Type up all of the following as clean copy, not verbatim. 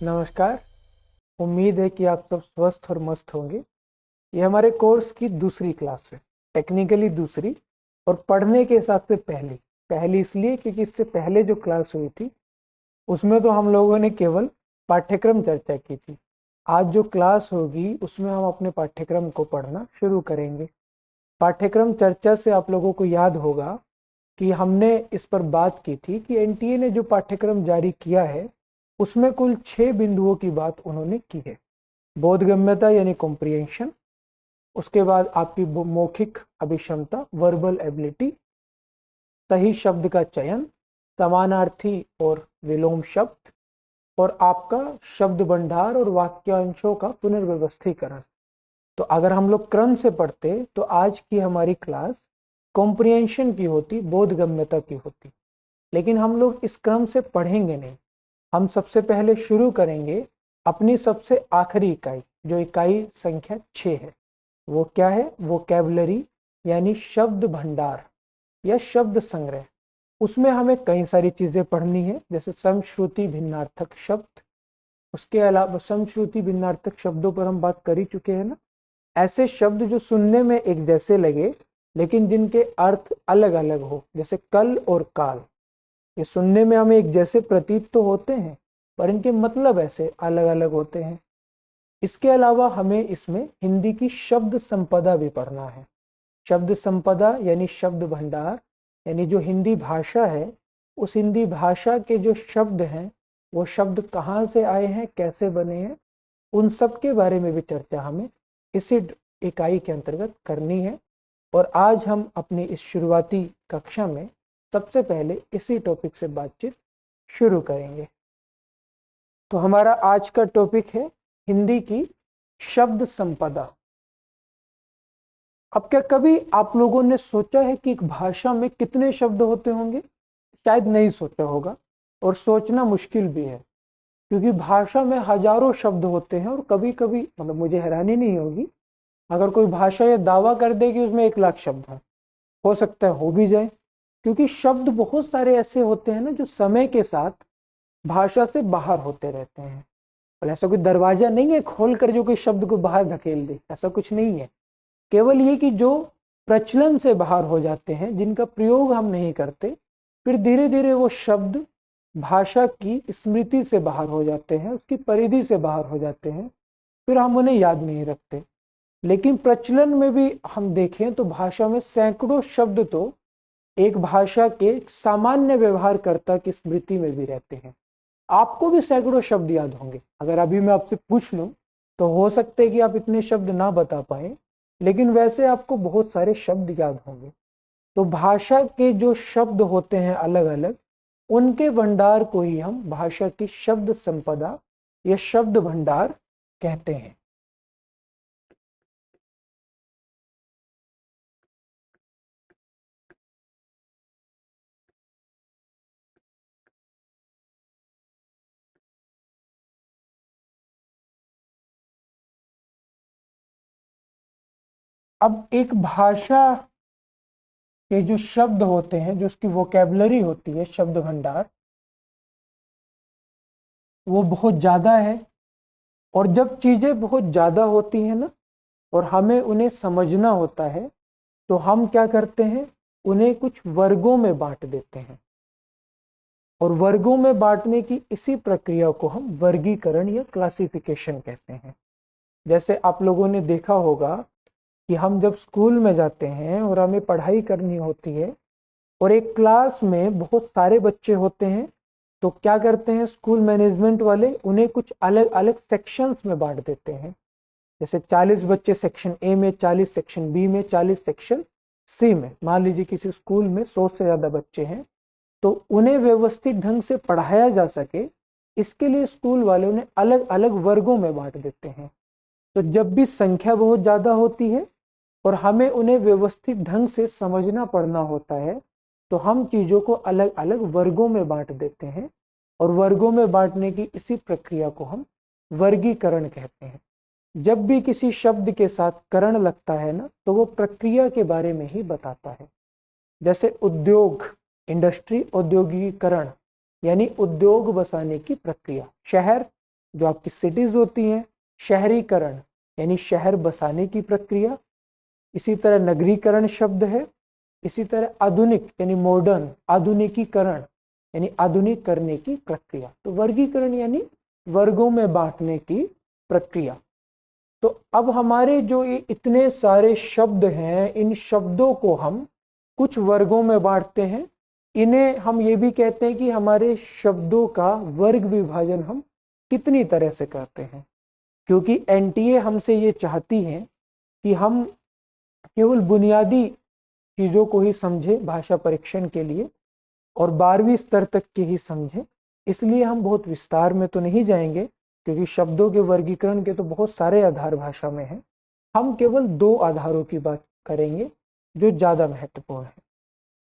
नमस्कार। उम्मीद है कि आप सब स्वस्थ और मस्त होंगे। ये हमारे कोर्स की दूसरी क्लास है, टेक्निकली दूसरी और पढ़ने के हिसाब से पहली। पहली इसलिए क्योंकि इससे पहले जो क्लास हुई थी उसमें तो हम लोगों ने केवल पाठ्यक्रम चर्चा की थी। आज जो क्लास होगी उसमें हम अपने पाठ्यक्रम को पढ़ना शुरू करेंगे। पाठ्यक्रम चर्चा से आप लोगों को याद होगा कि हमने इस पर बात की थी कि एनटीए ने जो पाठ्यक्रम जारी किया है उसमें कुल 6 बिंदुओं की बात उन्होंने की है। बोधगम्यता यानी कॉम्प्रिहेंशन, उसके बाद आपकी मौखिक अभिक्षमता वर्बल एबिलिटी, सही शब्द का चयन, समानार्थी और विलोम शब्द, और आपका शब्द भंडार और वाक्यांशों का पुनर्व्यवस्थीकरण। तो अगर हम लोग क्रम से पढ़ते तो आज की हमारी क्लास कॉम्प्रिहेंशन की होती, बोधगम्यता की होती, लेकिन हम लोग इस क्रम से पढ़ेंगे नहीं। हम सबसे पहले शुरू करेंगे अपनी सबसे आखिरी इकाई, जो इकाई संख्या 6 है। वो क्या है? वोकैबुलरी यानी शब्द भंडार या शब्द संग्रह। उसमें हमें कई सारी चीज़ें पढ़नी है, जैसे समश्रुति भिन्नार्थक शब्द। उसके अलावा समश्रुति भिन्नार्थक शब्दों पर हम बात कर ही चुके हैं ना। ऐसे शब्द जो सुनने में एक जैसे लगे लेकिन जिनके अर्थ अलग अलग हो, जैसे कल और काल। ये सुनने में हमें एक जैसे प्रतीत तो होते हैं पर इनके मतलब ऐसे अलग अलग होते हैं। इसके अलावा हमें इसमें हिंदी की शब्द संपदा भी पढ़ना है। शब्द संपदा यानी शब्द भंडार, यानी जो हिंदी भाषा है उस हिंदी भाषा के जो शब्द हैं वो शब्द कहाँ से आए हैं, कैसे बने हैं, उन सब के बारे में भी चर्चा हमें इसी इकाई के अंतर्गत करनी है। और आज हम अपनी इस शुरुआती कक्षा में सबसे पहले इसी टॉपिक से बातचीत शुरू करेंगे। तो हमारा आज का टॉपिक है हिंदी की शब्द संपदा। अब क्या कभी आप लोगों ने सोचा है कि एक भाषा में कितने शब्द होते होंगे? शायद नहीं सोचा होगा, और सोचना मुश्किल भी है, क्योंकि भाषा में हजारों शब्द होते हैं। और कभी कभी मतलब मुझे हैरानी नहीं होगी अगर कोई भाषा ये दावा कर दे कि उसमें 1 लाख शब्द हैं। हो सकता है हो भी जाए, क्योंकि शब्द बहुत सारे ऐसे होते हैं ना जो समय के साथ भाषा से बाहर होते रहते हैं। और ऐसा कोई दरवाजा नहीं है खोल कर जो कोई शब्द को बाहर धकेल दे, ऐसा कुछ नहीं है। केवल ये कि जो प्रचलन से बाहर हो जाते हैं, जिनका प्रयोग हम नहीं करते, फिर धीरे धीरे वो शब्द भाषा की स्मृति से बाहर हो जाते हैं, उसकी परिधि से बाहर हो जाते हैं, फिर हम उन्हें याद नहीं रखते। लेकिन प्रचलन में भी हम देखें तो भाषा में सैकड़ों शब्द तो एक भाषा के सामान्य व्यवहारकर्ता की स्मृति में भी रहते हैं। आपको भी सैकड़ों शब्द याद होंगे। अगर अभी मैं आपसे पूछ लूं तो हो सकता है कि आप इतने शब्द ना बता पाए, लेकिन वैसे आपको बहुत सारे शब्द याद होंगे। तो भाषा के जो शब्द होते हैं अलग अलग, उनके भंडार को ही हम भाषा की शब्द संपदा या शब्द भंडार कहते हैं। अब एक भाषा के जो शब्द होते हैं, जो उसकी वोकैबुलरी होती है, शब्द भंडार, वो बहुत ज़्यादा है। और जब चीज़ें बहुत ज़्यादा होती हैं ना और हमें उन्हें समझना होता है, तो हम क्या करते हैं, उन्हें कुछ वर्गों में बांट देते हैं। और वर्गों में बांटने की इसी प्रक्रिया को हम वर्गीकरण या क्लासिफिकेशन कहते हैं। जैसे आप लोगों ने देखा होगा कि हम जब स्कूल में जाते हैं और हमें पढ़ाई करनी होती है और एक क्लास में बहुत सारे बच्चे होते हैं, तो क्या करते हैं स्कूल मैनेजमेंट वाले, उन्हें कुछ अलग अलग सेक्शंस में बांट देते हैं। जैसे 40 बच्चे सेक्शन ए में, 40 सेक्शन बी में, 40 सेक्शन सी में। मान लीजिए किसी स्कूल में 100 से ज़्यादा बच्चे हैं, तो उन्हें व्यवस्थित ढंग से पढ़ाया जा सके, इसके लिए स्कूल वाले उन्हें अलग अलग वर्गों में बांट देते हैं। तो जब भी संख्या बहुत ज़्यादा होती है और हमें उन्हें व्यवस्थित ढंग से समझना पड़ना होता है, तो हम चीज़ों को अलग अलग वर्गों में बांट देते हैं। और वर्गों में बांटने की इसी प्रक्रिया को हम वर्गीकरण कहते हैं। जब भी किसी शब्द के साथ करण लगता है ना, तो वो प्रक्रिया के बारे में ही बताता है। जैसे उद्योग, इंडस्ट्री, औद्योगिकीकरण यानी उद्योग बसाने की प्रक्रिया। शहर जो आपकी सिटीज होती हैं, शहरीकरण यानी शहर बसाने की प्रक्रिया, इसी तरह नगरीकरण शब्द है, इसी तरह आधुनिक यानी मॉडर्न, आधुनिकीकरण यानी आधुनिक करने की प्रक्रिया। तो वर्गीकरण यानी वर्गों में बांटने की प्रक्रिया। तो अब हमारे जो ये इतने सारे शब्द हैं, इन शब्दों को हम कुछ वर्गों में बांटते हैं। इन्हें हम ये भी कहते हैं कि हमारे शब्दों का वर्ग विभाजन हम कितनी तरह से करते हैं, क्योंकि एनटीए हमसे ये चाहती है कि हम केवल बुनियादी चीज़ों को ही समझें भाषा परीक्षण के लिए और 12वीं स्तर तक के ही समझें। इसलिए हम बहुत विस्तार में तो नहीं जाएंगे, क्योंकि शब्दों के वर्गीकरण के तो बहुत सारे आधार भाषा में हैं। हम केवल 2 आधारों की बात करेंगे जो ज़्यादा महत्वपूर्ण है।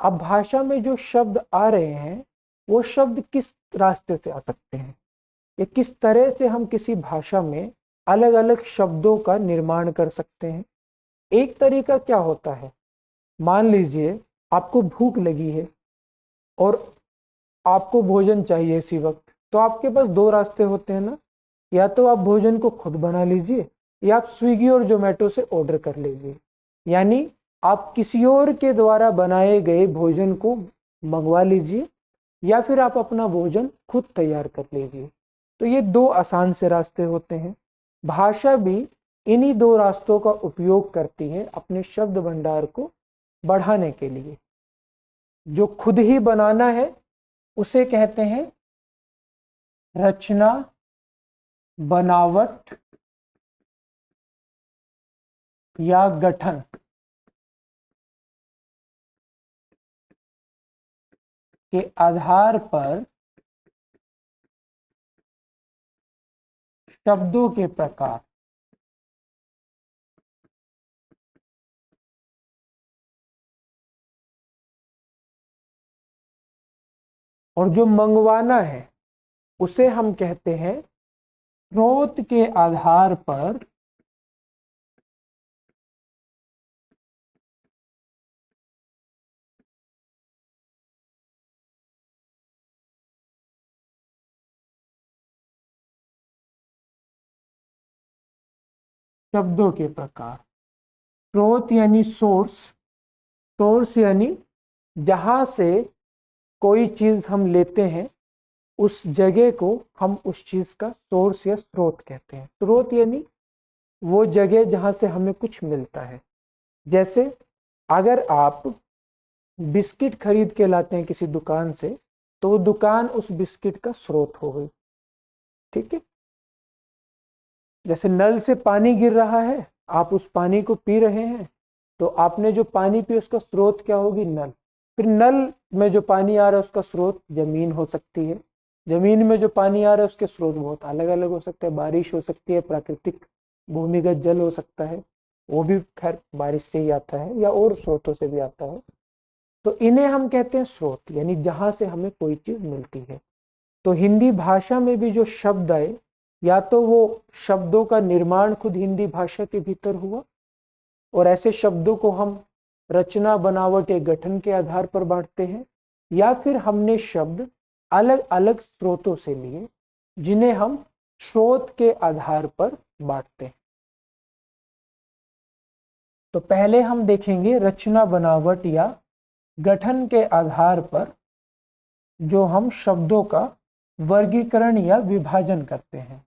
अब भाषा में जो शब्द आ रहे हैं वो शब्द किस रास्ते से आ सकते हैं, या किस तरह से हम किसी भाषा में अलग अलग शब्दों का निर्माण कर सकते हैं। एक तरीका क्या होता है, मान लीजिए आपको भूख लगी है और आपको भोजन चाहिए इसी वक्त, तो आपके पास 2 रास्ते होते हैं ना, या तो आप भोजन को खुद बना लीजिए या आप स्विगी और जोमेटो से ऑर्डर कर लीजिए, यानी आप किसी और के द्वारा बनाए गए भोजन को मंगवा लीजिए या फिर आप अपना भोजन खुद तैयार कर लीजिए। तो ये 2 आसान से रास्ते होते हैं। भाषा भी इन्हीं 2 रास्तों का उपयोग करती है अपने शब्द भंडार को बढ़ाने के लिए। जो खुद ही बनाना है उसे कहते हैं रचना, बनावट या गठन। के आधार पर शब्दों के प्रकार, और जो मंगवाना है उसे हम कहते हैं स्रोत के आधार पर शब्दों के प्रकार। स्रोत यानी सोर्स, सोर्स यानी जहां से कोई चीज हम लेते हैं उस जगह को हम उस चीज का सोर्स या स्रोत कहते हैं। स्रोत यानी वो जगह जहां से हमें कुछ मिलता है। जैसे अगर आप बिस्किट खरीद के लाते हैं किसी दुकान से, तो वो दुकान उस बिस्किट का स्रोत हो गई, ठीक है। जैसे नल से पानी गिर रहा है, आप उस पानी को पी रहे हैं, तो आपने जो पानी पिया उसका स्रोत क्या होगी, नल। फिर नल में जो पानी आ रहा है उसका स्रोत जमीन हो सकती है, जमीन में जो पानी आ रहा है उसके स्रोत बहुत अलग अलग हो सकते हैं, बारिश हो सकती है, प्राकृतिक भूमिगत जल हो सकता है, वो भी खैर बारिश से ही आता है या और स्रोतों से भी आता है। तो इन्हें हम कहते हैं स्रोत, यानी जहां से हमें कोई चीज मिलती है। तो हिंदी भाषा में भी जो शब्द आए, या तो वो शब्दों का निर्माण खुद हिंदी भाषा के भीतर हुआ, और ऐसे शब्दों को हम रचना, बनावट या गठन के आधार पर बांटते हैं, या फिर हमने शब्द अलग अलग स्रोतों से लिए जिन्हें हम स्रोत के आधार पर बांटते हैं। तो पहले हम देखेंगे रचना, बनावट या गठन के आधार पर जो हम शब्दों का वर्गीकरण या विभाजन करते हैं।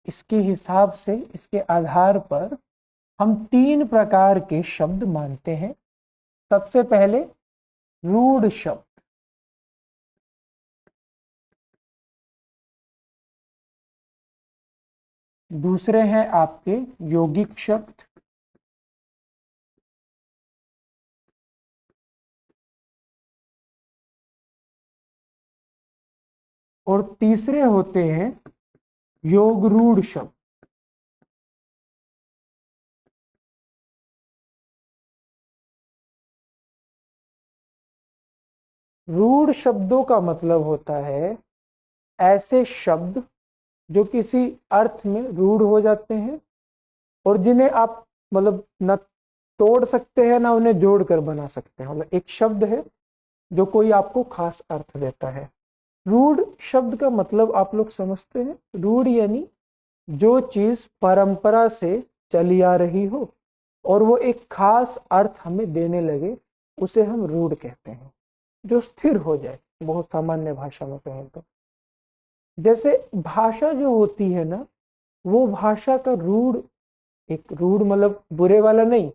इसके हिसाब से, इसके आधार पर हम 3 प्रकार के शब्द मानते हैं। सबसे पहले रूढ़ शब्द, दूसरे हैं आपके यौगिक शब्द, और तीसरे होते हैं योगरूढ़ शब्द। रूढ़ शब्दों का मतलब होता है ऐसे शब्द जो किसी अर्थ में रूढ़ हो जाते हैं और जिन्हें आप मतलब न तोड़ सकते हैं ना उन्हें जोड़कर बना सकते हैं। मतलब एक शब्द है जो कोई आपको खास अर्थ देता है, रूढ़ शब्द का मतलब आप लोग समझते हैं? रूढ़ यानी जो चीज परंपरा से चली आ रही हो और वो एक खास अर्थ हमें देने लगे, उसे हम रूढ़ कहते हैं। जो स्थिर हो जाए, बहुत सामान्य भाषा में कहें तो। जैसे भाषा जो होती है ना, वो भाषा का रूढ़, एक रूढ़ मतलब बुरे वाला नहीं,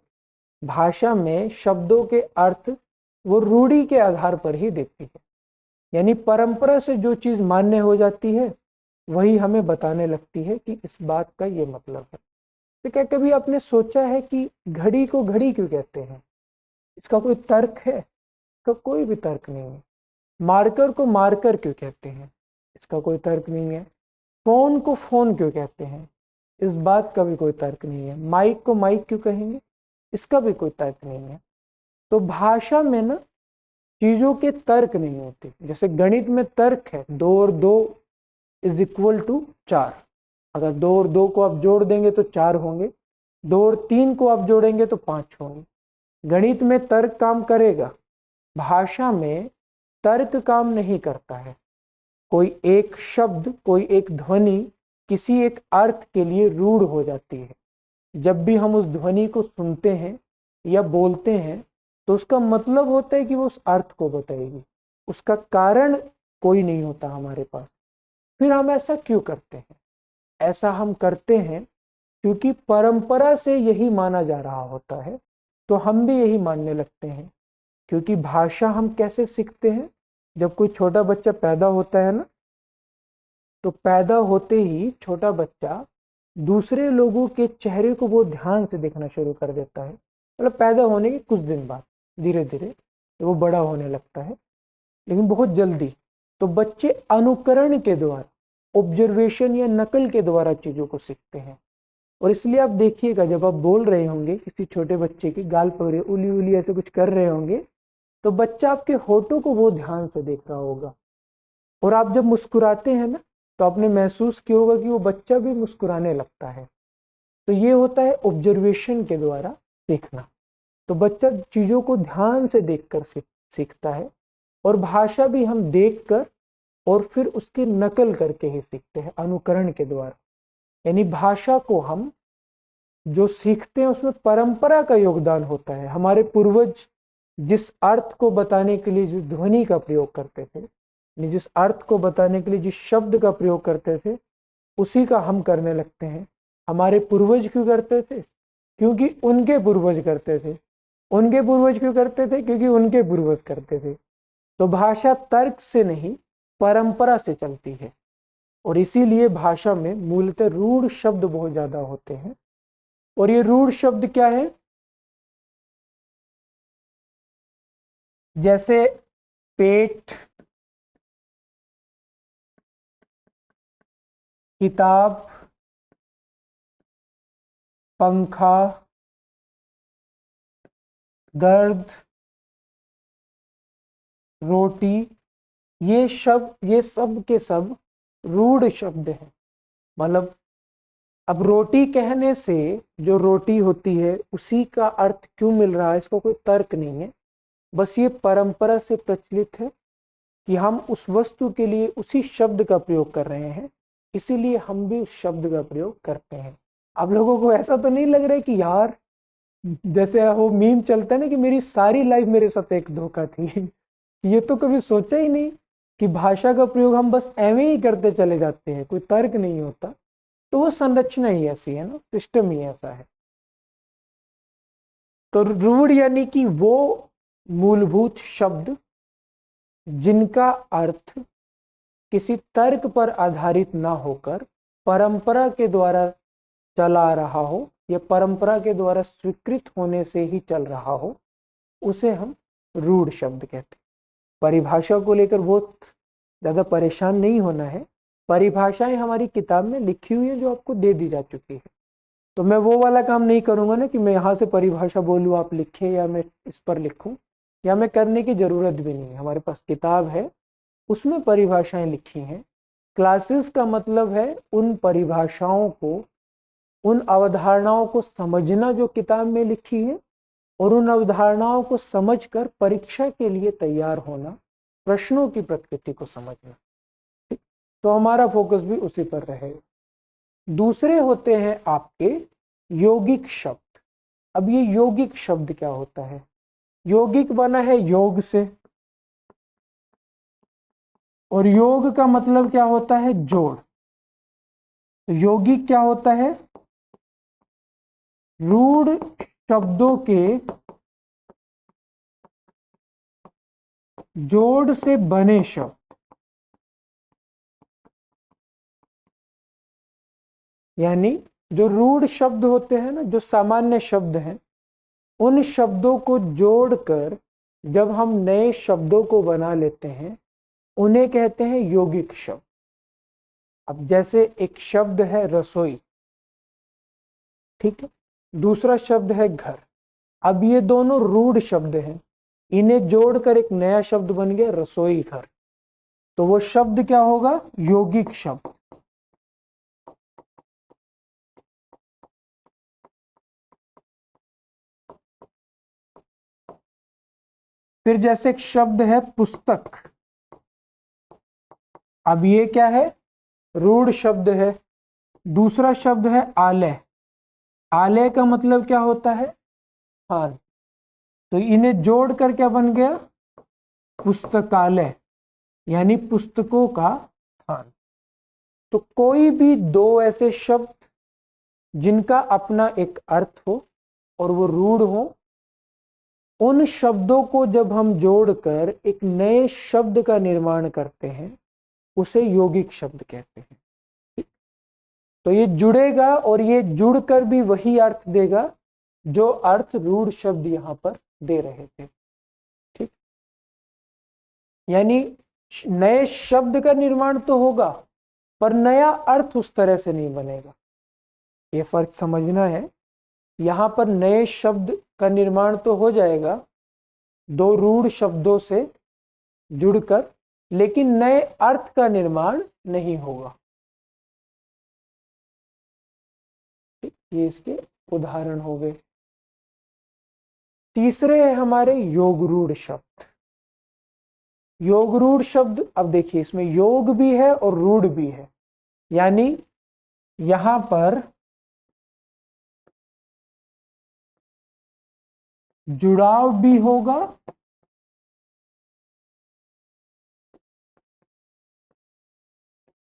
भाषा में शब्दों के अर्थ वो रूढ़ी के आधार पर ही देती है। यानी परंपरा से जो चीज मान्य हो जाती है वही हमें बताने लगती है कि इस बात का ये मतलब है। तो क्या कभी आपने सोचा है कि घड़ी को घड़ी क्यों कहते हैं? इसका कोई तर्क है? इसका कोई भी तर्क नहीं है। मार्कर को मार्कर क्यों कहते हैं? इसका कोई तर्क नहीं है। फोन को फोन क्यों कहते हैं? इस बात का भी कोई तर्क नहीं है। माइक को माइक क्यों कहेंगे? इसका भी कोई तर्क नहीं है। तो भाषा में ना चीजों के तर्क नहीं होते। जैसे गणित में तर्क है, 2 और 2 इज इक्वल टू 4। अगर 2 और 2 को आप जोड़ देंगे तो 4 होंगे, 2 और 3 को आप जोड़ेंगे तो 5 होंगे। गणित में तर्क काम करेगा, भाषा में तर्क काम नहीं करता है। कोई एक शब्द, कोई एक ध्वनि किसी एक अर्थ के लिए रूढ़ हो जाती है। जब भी हम उस ध्वनि को सुनते हैं या बोलते हैं तो उसका मतलब होता है कि वो उस अर्थ को बताएगी। उसका कारण कोई नहीं होता हमारे पास। फिर हम ऐसा क्यों करते हैं? ऐसा हम करते हैं क्योंकि परंपरा से यही माना जा रहा होता है, तो हम भी यही मानने लगते हैं। क्योंकि भाषा हम कैसे सीखते हैं? जब कोई छोटा बच्चा पैदा होता है ना, तो पैदा होते ही छोटा बच्चा दूसरे लोगों के चेहरे को बहुत ध्यान से देखना शुरू कर देता है। मतलब पैदा होने के कुछ दिन बाद धीरे धीरे वो बड़ा होने लगता है, लेकिन बहुत जल्दी। तो बच्चे अनुकरण के द्वारा, ऑब्जर्वेशन या नकल के द्वारा चीजों को सीखते हैं। और इसलिए आप देखिएगा, जब आप बोल रहे होंगे किसी छोटे बच्चे की, गाल पकड़े उली उली ऐसे कुछ कर रहे होंगे, तो बच्चा आपके होठों को बहुत ध्यान से देख रहा होगा। और आप जब मुस्कुराते हैं ना, तो आपने महसूस किया होगा कि वो बच्चा भी मुस्कुराने लगता है। तो ये होता है ऑब्जर्वेशन के द्वारा सीखना। तो बच्चा चीजों को ध्यान से देखकर सीखता है। और भाषा भी हम देखकर और फिर उसकी नकल करके ही सीखते हैं, अनुकरण के द्वारा। यानी भाषा को हम जो सीखते हैं उसमें परंपरा का योगदान होता है। हमारे पूर्वज जिस अर्थ को बताने के लिए जिस ध्वनि का प्रयोग करते थे, जिस अर्थ को बताने के लिए जिस शब्द का प्रयोग करते थे, उसी का हम करने लगते हैं। हमारे पूर्वज क्यों करते थे? क्योंकि उनके पूर्वज करते थे। उनके पूर्वज क्यों करते थे? क्योंकि उनके पूर्वज करते थे। तो भाषा तर्क से नहीं, परंपरा से चलती है। और इसीलिए भाषा में मूलतः रूढ़ शब्द बहुत ज्यादा होते हैं। और ये रूढ़ शब्द क्या है? जैसे पेट, किताब, पंखा, दर्द, रोटी, ये सब के सब रूढ़ शब्द हैं। मतलब अब रोटी कहने से जो रोटी होती है उसी का अर्थ क्यों मिल रहा है, इसका कोई तर्क नहीं है। बस ये परंपरा से प्रचलित है कि हम उस वस्तु के लिए उसी शब्द का प्रयोग कर रहे हैं, इसीलिए हम भी उस शब्द का प्रयोग करते हैं। आप लोगों को ऐसा तो नहीं लग रहा है कि यार, जैसे वो मीम चलता है ना कि मेरी सारी लाइफ मेरे साथ एक धोखा थी। ये तो कभी सोचा ही नहीं कि भाषा का प्रयोग हम बस एवं ही करते चले जाते हैं, कोई तर्क नहीं होता। तो वो संरचना ही ऐसी है ना, सिस्टम ही ऐसा है। तो रूढ़ यानी कि वो मूलभूत शब्द जिनका अर्थ किसी तर्क पर आधारित ना होकर परंपरा के द्वारा चला रहा हो या परंपरा के द्वारा स्वीकृत होने से ही चल रहा हो, उसे हम रूढ़ शब्द कहते हैं। परिभाषा को लेकर बहुत ज़्यादा परेशान नहीं होना है। परिभाषाएं हमारी किताब में लिखी हुई है जो आपको दे दी जा चुकी है। तो मैं वो वाला काम नहीं करूंगा ना कि मैं यहाँ से परिभाषा बोलूँ आप लिखे या मैं इस पर लिखूं, या मैं करने की ज़रूरत भी नहीं है। हमारे पास किताब है, उसमें परिभाषाएं लिखी हैं। क्लासेस का मतलब है उन परिभाषाओं को, उन अवधारणाओं को समझना जो किताब में लिखी है, और उन अवधारणाओं को समझकर परीक्षा के लिए तैयार होना, प्रश्नों की प्रकृति को समझना। तो हमारा फोकस भी उसी पर रहेगा। दूसरे होते हैं आपके यौगिक शब्द। अब ये यौगिक शब्द क्या होता है? यौगिक बना है योग से, और योग का मतलब क्या होता है? जोड़। तो यौगिक क्या होता है? रूढ़ शब्दों के जोड़ से बने शब्द। यानी जो रूढ़ शब्द होते हैं ना, जो सामान्य शब्द हैं, उन शब्दों को जोड़कर जब हम नए शब्दों को बना लेते हैं, उन्हें कहते हैं यौगिक शब्द। अब जैसे एक शब्द है रसोई, ठीक है, दूसरा शब्द है घर। अब ये दोनों रूढ़ शब्द हैं, इन्हें जोड़कर एक नया शब्द बन गया रसोई घर। तो वो शब्द क्या होगा? यौगिक शब्द। फिर जैसे एक शब्द है पुस्तक। अब ये क्या है? रूढ़ शब्द है। दूसरा शब्द है आलय। आलय का मतलब क्या होता है? स्थान। तो इन्हें जोड़कर क्या बन गया? पुस्तकालय, यानी पुस्तकों का स्थान। तो कोई भी दो ऐसे शब्द जिनका अपना एक अर्थ हो और वो रूढ़ हो, उन शब्दों को जब हम जोड़कर एक नए शब्द का निर्माण करते हैं, उसे यौगिक शब्द कहते हैं। तो ये जुड़ेगा और ये जुड़कर भी वही अर्थ देगा जो अर्थ रूढ़ शब्द यहां पर दे रहे थे। ठीक, यानी नए शब्द का निर्माण तो होगा, पर नया अर्थ उस तरह से नहीं बनेगा। ये फर्क समझना है। यहां पर नए शब्द का निर्माण तो हो जाएगा दो रूढ़ शब्दों से जुड़कर, लेकिन नए अर्थ का निर्माण नहीं होगा। ये इसके उदाहरण हो गए। तीसरे है हमारे योग रूढ़ शब्द। योग रूढ़ शब्द, अब देखिए इसमें योग भी है और रूढ़ भी है, यानी यहां पर जुड़ाव भी होगा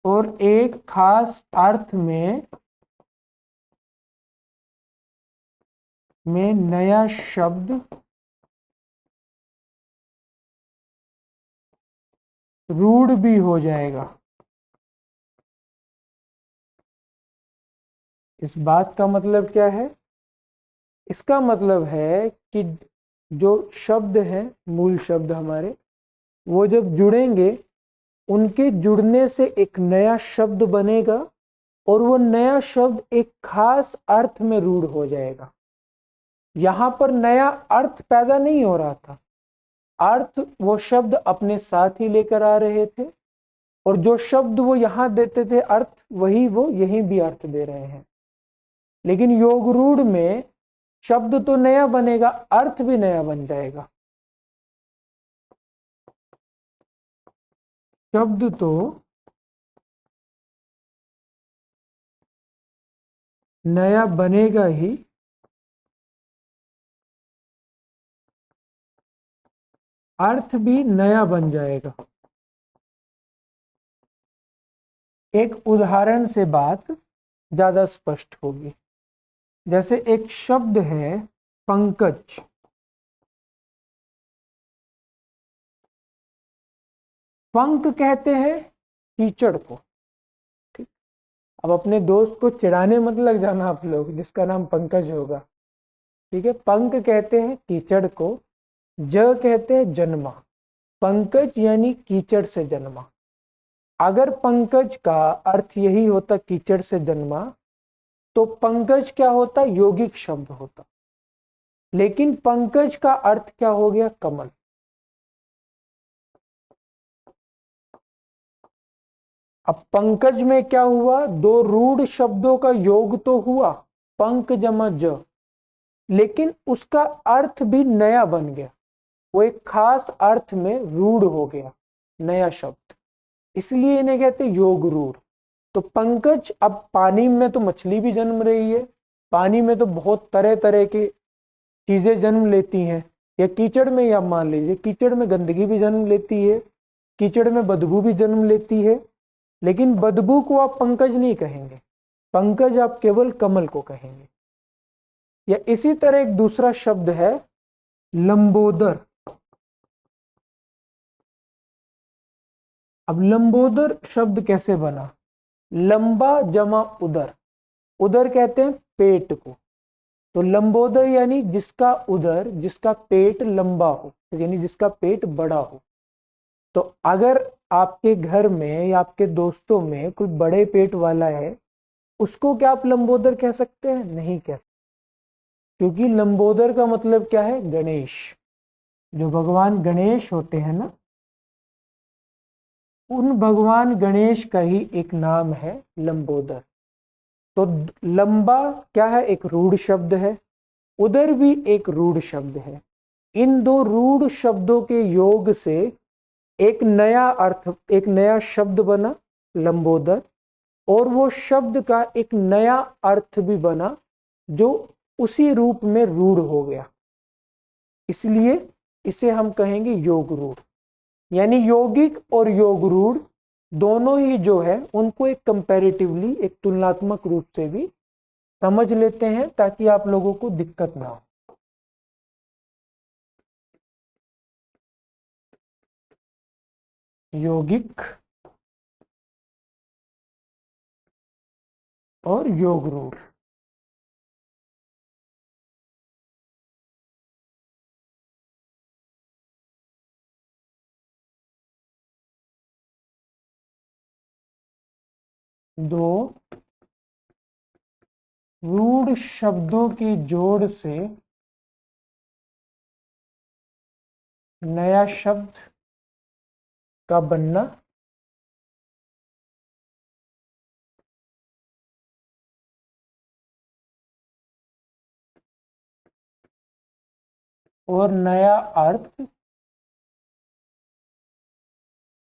और एक खास अर्थ में नया शब्द रूढ़ भी हो जाएगा। इस बात का मतलब क्या है? इसका मतलब है कि जो शब्द हैं, मूल शब्द हमारे, वो जब जुड़ेंगे, उनके जुड़ने से एक नया शब्द बनेगा और वो नया शब्द एक खास अर्थ में रूढ़ हो जाएगा। यहां पर नया अर्थ पैदा नहीं हो रहा था, अर्थ वो शब्द अपने साथ ही लेकर आ रहे थे, और जो शब्द वो यहां देते थे अर्थ, वही वो यहीं भी अर्थ दे रहे हैं। लेकिन योग रूढ़ में शब्द तो नया बनेगा, अर्थ भी नया बन जाएगा। शब्द तो नया बनेगा ही, अर्थ भी नया बन जाएगा। एक उदाहरण से बात ज्यादा स्पष्ट होगी। जैसे एक शब्द है पंकज। पंक कहते हैं कीचड़ को। ठीक, अब अपने दोस्त को चिढ़ाने मत लग जाना आप लोग जिसका नाम पंकज होगा। ठीक है, पंक कहते हैं कीचड़ को, ज कहते हैं जन्मा। पंकज यानी कीचड़ से जन्मा। अगर पंकज का अर्थ यही होता कीचड़ से जन्मा, तो पंकज क्या होता? यौगिक शब्द होता। लेकिन पंकज का अर्थ क्या हो गया? कमल। अब पंकज में क्या हुआ? दो रूढ़ शब्दों का योग तो हुआ, पंक जमा ज, लेकिन उसका अर्थ भी नया बन गया। वो एक खास अर्थ में रूढ़ हो गया, नया शब्द। इसलिए इन्हें कहते हैं योगरूढ़। तो पंकज, अब पानी में तो मछली भी जन्म रही है, पानी में तो बहुत तरह तरह की चीजें जन्म लेती हैं, या कीचड़ में, या मान लीजिए कीचड़ में गंदगी भी जन्म लेती है, कीचड़ में बदबू भी जन्म लेती है, लेकिन बदबू को आप पंकज नहीं कहेंगे, पंकज आप केवल कमल को कहेंगे। या इसी तरह एक दूसरा शब्द है लंबोदर। अब लंबोदर शब्द कैसे बना? लंबा जमा उदर, उदर कहते हैं पेट को, तो लंबोदर यानी जिसका उदर, जिसका पेट लंबा हो, यानी जिसका पेट बड़ा हो। तो अगर आपके घर में या आपके दोस्तों में कोई बड़े पेट वाला है, उसको क्या आप लंबोदर कह सकते हैं? नहीं कह सकते, क्योंकि लंबोदर का मतलब क्या है? गणेश। जो भगवान गणेश होते हैं ना, उन भगवान गणेश का ही एक नाम है लंबोदर। तो लंबा क्या है? एक रूढ़ शब्द है, उदर भी एक रूढ़ शब्द है। इन दो रूढ़ शब्दों के योग से एक नया अर्थ, एक नया शब्द बना लंबोदर, और वो शब्द का एक नया अर्थ भी बना जो उसी रूप में रूढ़ हो गया। इसलिए इसे हम कहेंगे योग रूढ़। यानी यौगिक और योग रूढ़ दोनों ही जो है उनको एक कंपैरेटिवली, एक तुलनात्मक रूप से भी समझ लेते हैं, ताकि आप लोगों को दिक्कत ना हो। यौगिक और योग रूढ़। दो रूढ़ शब्दों के जोड़ से नया शब्द का बनना, और नया अर्थ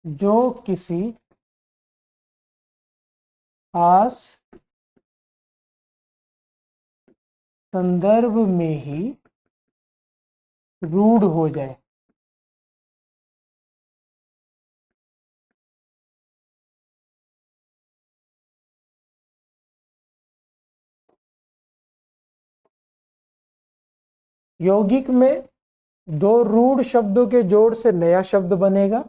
जो किसी खास संदर्भ में ही रूढ़ हो जाए। यौगिक में दो रूढ़ शब्दों के जोड़ से नया शब्द बनेगा,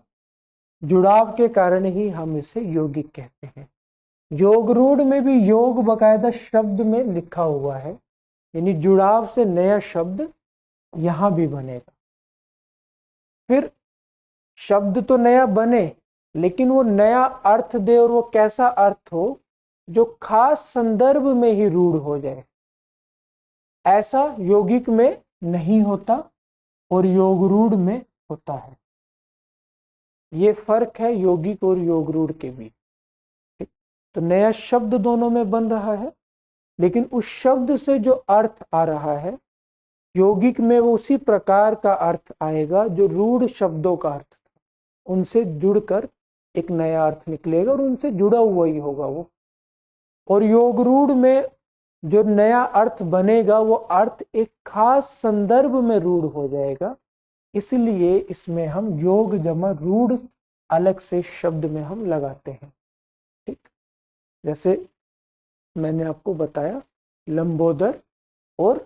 जुड़ाव के कारण ही हम इसे यौगिक कहते हैं। योग रूढ़ में भी योग बकायदा शब्द में लिखा हुआ है, यानी जुड़ाव से नया शब्द यहां भी बनेगा। फिर शब्द तो नया बने, लेकिन वो नया अर्थ दे, और वो कैसा अर्थ हो? जो खास संदर्भ में ही रूढ़ हो जाए। ऐसा यौगिक में नहीं होता और योग रूढ़ में होता है। ये फर्क है यौगिक और योग रूढ़ के बीच। तो नया शब्द दोनों में बन रहा है, लेकिन उस शब्द से जो अर्थ आ रहा है यौगिक में, वो उसी प्रकार का अर्थ आएगा जो रूढ़ शब्दों का अर्थ था। उनसे जुड़कर एक नया अर्थ निकलेगा और उनसे जुड़ा हुआ ही होगा वो। और योग रूढ़ में जो नया अर्थ बनेगा, वो अर्थ एक खास संदर्भ में रूढ़ हो जाएगा। इसलिए इसमें हम योग जमा रूढ़ अलग से शब्द में हम लगाते हैं। ठीक, जैसे मैंने आपको बताया लंबोदर और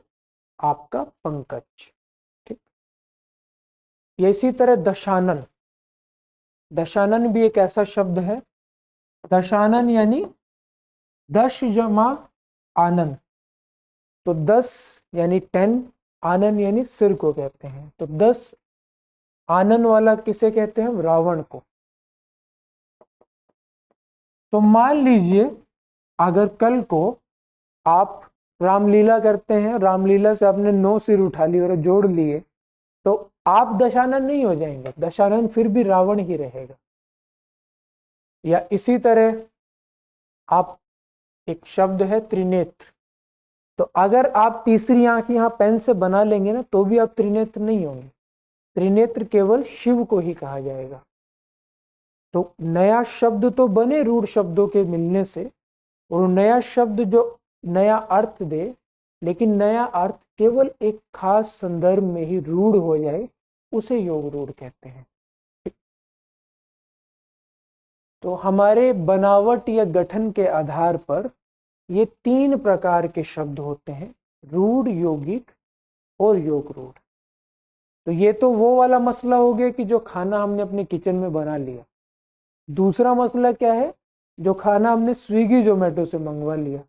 आपका पंकज। ठीक, इसी तरह दशानन। दशानन भी एक ऐसा शब्द है। दशानन यानी दश जमा आनन। तो 10 यानी 10, आनन यानी सिर को कहते हैं। तो 10 आनन वाला किसे कहते हैं? हम रावण को। तो मान लीजिए अगर कल को आप रामलीला करते हैं, रामलीला से आपने 9 सिर उठा लिए और जोड़ लिए, तो आप दशानन नहीं हो जाएंगे, दशानन फिर भी रावण ही रहेगा। या इसी तरह आप, एक शब्द है त्रिनेत्र। तो अगर आप तीसरी आंख यहां पेन से बना लेंगे ना, तो भी आप त्रिनेत्र नहीं होंगे। त्रिनेत्र केवल शिव को ही कहा जाएगा। तो नया शब्द तो बने रूढ़ शब्दों के मिलने से, और नया शब्द जो नया अर्थ दे, लेकिन नया अर्थ केवल एक खास संदर्भ में ही रूढ़ हो जाए, उसे योग रूढ़ कहते हैं। तो हमारे बनावट या गठन के आधार पर ये 3 प्रकार के शब्द होते हैं, रूढ़, यौगिक और योग रूढ़। तो ये तो वो वाला मसला हो गया कि जो खाना हमने अपने किचन में बना लिया। दूसरा मसला क्या है, जो खाना हमने स्विगी जोमेटो से मंगवा लिया।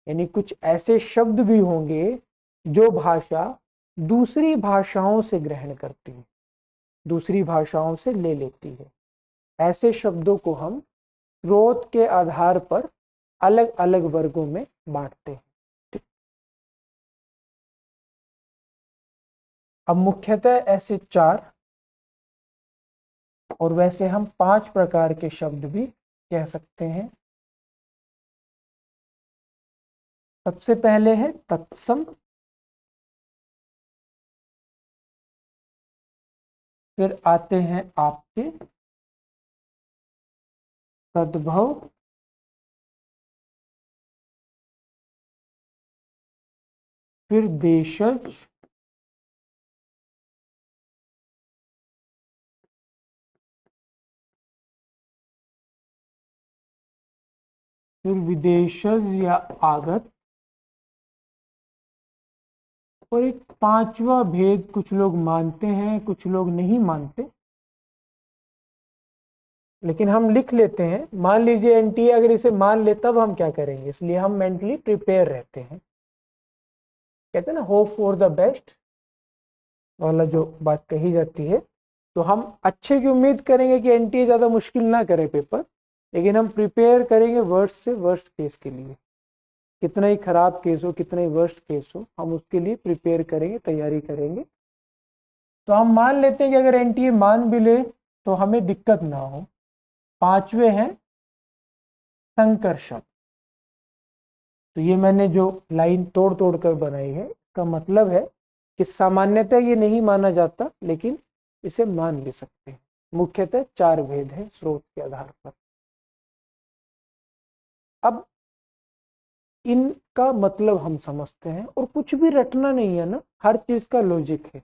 यानी कुछ ऐसे शब्द भी होंगे जो भाषा दूसरी भाषाओं से ग्रहण करती है, दूसरी भाषाओं से ले लेती है। ऐसे शब्दों को हम स्रोत के आधार पर अलग अलग वर्गों में बांटते हैं। अब मुख्यतः ऐसे 4 और वैसे हम 5 प्रकार के शब्द भी कह सकते हैं। सबसे पहले है तत्सम, फिर आते हैं आपके, तद्भव, फिर देशज, फिर विदेशज या आगत, और एक 5वां भेद कुछ लोग मानते हैं, कुछ लोग नहीं मानते, लेकिन हम लिख लेते हैं। मान लीजिए एनटीए अगर इसे मान ले तब हम क्या करेंगे, इसलिए हम मेंटली प्रिपेयर रहते हैं। कहते हैं ना, होप फॉर द बेस्ट वाला जो बात कही जाती है। तो हम अच्छे की उम्मीद करेंगे कि एनटीए ज़्यादा मुश्किल ना करे पेपर, लेकिन हम प्रिपेयर करेंगे वर्स्ट से वर्स्ट केस के लिए। कितना ही खराब केस हो, कितना ही वर्स्ट केस हो, हम उसके लिए प्रिपेयर करेंगे, तैयारी करेंगे। तो हम मान लेते हैं कि अगर एनटीए मान भी ले तो हमें दिक्कत ना हो। 5वें हैं संकर शब्द। तो ये मैंने जो लाइन तोड़ तोड़ कर बनाई है, इसका मतलब है कि सामान्यतः ये नहीं माना जाता, लेकिन इसे मान भी सकते हैं। मुख्यतः 4 भेद हैं स्रोत के आधार पर। अब इनका मतलब हम समझते हैं, और कुछ भी रटना नहीं है ना, हर चीज का लॉजिक है।